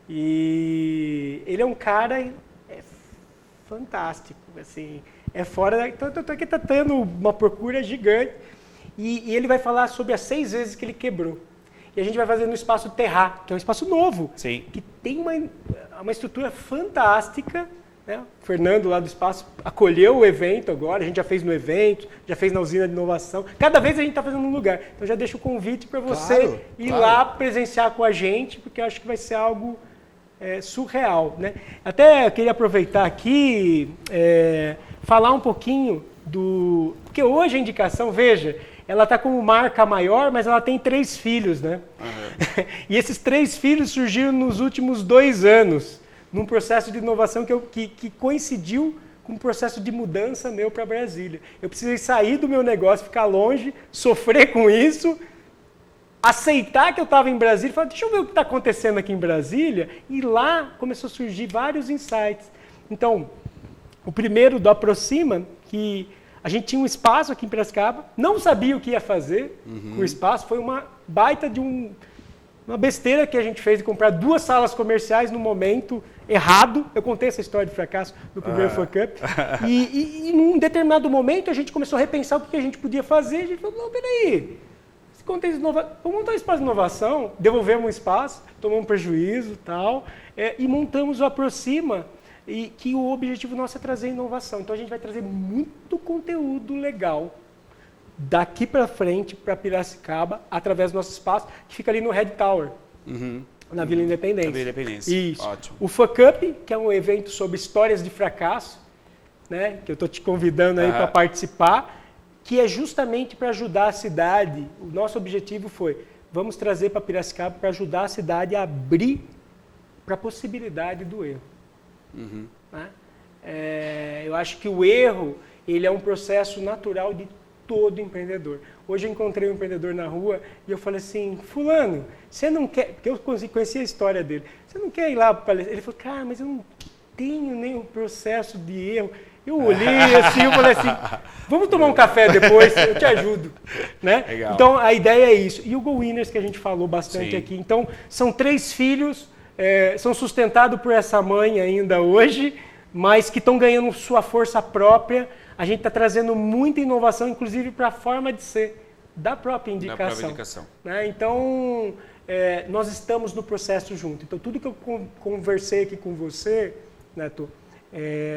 Speaker 2: E ele é um cara fantástico, assim... Então, aqui está tendo uma procura gigante. E ele vai falar sobre as 6 vezes que ele quebrou. E a gente vai fazer no Espaço Terra, que é um espaço novo.
Speaker 1: Sim.
Speaker 2: Que tem uma estrutura fantástica, né? O Fernando lá do Espaço acolheu o evento agora, a gente já fez no evento, já fez na usina de inovação. Cada vez a gente está fazendo um lugar. Então já deixo o convite para você ir lá presenciar com a gente, porque eu acho que vai ser algo surreal, né? Até queria aproveitar aqui, falar um pouquinho do... Porque hoje a indicação, veja, ela está como marca maior, mas ela tem 3 filhos, né? Uhum. E esses 3 filhos surgiram nos últimos 2 anos, num processo de inovação que coincidiu com um processo de mudança meu para Brasília. Eu precisei sair do meu negócio, ficar longe, sofrer com isso, aceitar que eu estava em Brasília, falar, deixa eu ver o que está acontecendo aqui em Brasília, e lá começou a surgir vários insights. Então, o primeiro do Aproxima, que a gente tinha um espaço aqui em Piracicaba, não sabia o que ia fazer com o espaço, foi uma baita de uma besteira que a gente fez de comprar 2 salas comerciais no momento errado. Eu contei essa história de fracasso do primeiro Fuck Up. E num determinado momento a gente começou a repensar o que a gente podia fazer. A gente falou, não, peraí, vamos montar um espaço de inovação, devolvemos um espaço, tomamos um prejuízo e tal, e montamos o Aproxima, e que o objetivo nosso é trazer inovação. Então a gente vai trazer muito conteúdo legal daqui para frente para Piracicaba, através do nosso espaço, que fica ali no Red Tower, na Vila Independência.
Speaker 1: Na Vila Independência.
Speaker 2: Isso.
Speaker 1: Ótimo.
Speaker 2: O Fuck Up, que é um evento sobre histórias de fracasso, né, que eu estou te convidando aí para participar, que é justamente para ajudar a cidade. O nosso objetivo foi, vamos trazer para Piracicaba para ajudar a cidade a abrir para a possibilidade do erro. Né? Eu acho que o erro, ele é um processo natural de todo empreendedor. Hoje eu encontrei um empreendedor na rua e eu falei assim, fulano, você não quer... Porque eu conheci a história dele. Você não quer ir lá para... Ele falou, cara, mas eu não tenho nenhum processo de erro. Eu olhei assim, eu falei assim, vamos tomar um café depois, eu te ajudo. Né?
Speaker 1: Legal.
Speaker 2: Então, a ideia é isso. E o Go Winners, que a gente falou bastante aqui. Então, são 3 filhos, são sustentados por essa mãe ainda hoje, mas que estão ganhando sua força própria. A gente está trazendo muita inovação, inclusive para a forma de ser da própria indicação. Né? Então, nós estamos no processo junto. Então, tudo que eu conversei aqui com você, Neto,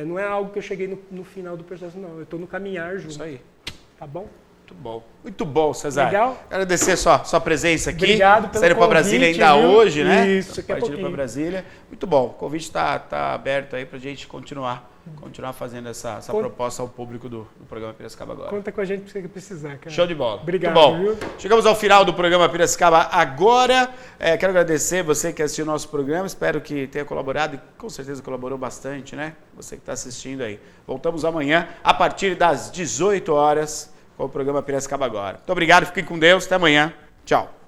Speaker 2: não é algo que eu cheguei no final do processo, não. Eu estou no caminhar junto.
Speaker 1: Isso aí.
Speaker 2: Tá bom?
Speaker 1: Muito bom. Muito bom, Cesar.
Speaker 2: Legal?
Speaker 1: Quero agradecer sua presença aqui.
Speaker 2: Obrigado pelo
Speaker 1: Saindo para Brasília ainda hoje, né?
Speaker 2: Isso, daqui a
Speaker 1: partindo
Speaker 2: pouquinho.
Speaker 1: para Brasília. Muito bom. O convite está aberto aí para a gente continuar fazendo essa proposta ao público do programa Piracicaba Agora.
Speaker 2: Conta com a gente para você precisar, cara.
Speaker 1: Show de bola.
Speaker 2: Obrigado.
Speaker 1: Muito bom.
Speaker 2: Viu?
Speaker 1: Chegamos ao final do programa Piracicaba Agora. Quero agradecer você que assistiu o nosso programa. Espero que tenha colaborado e com certeza colaborou bastante, né? Você que está assistindo aí. Voltamos amanhã a partir das 18 horas com o programa Piracicaba Agora. Muito obrigado, fiquem com Deus. Até amanhã. Tchau.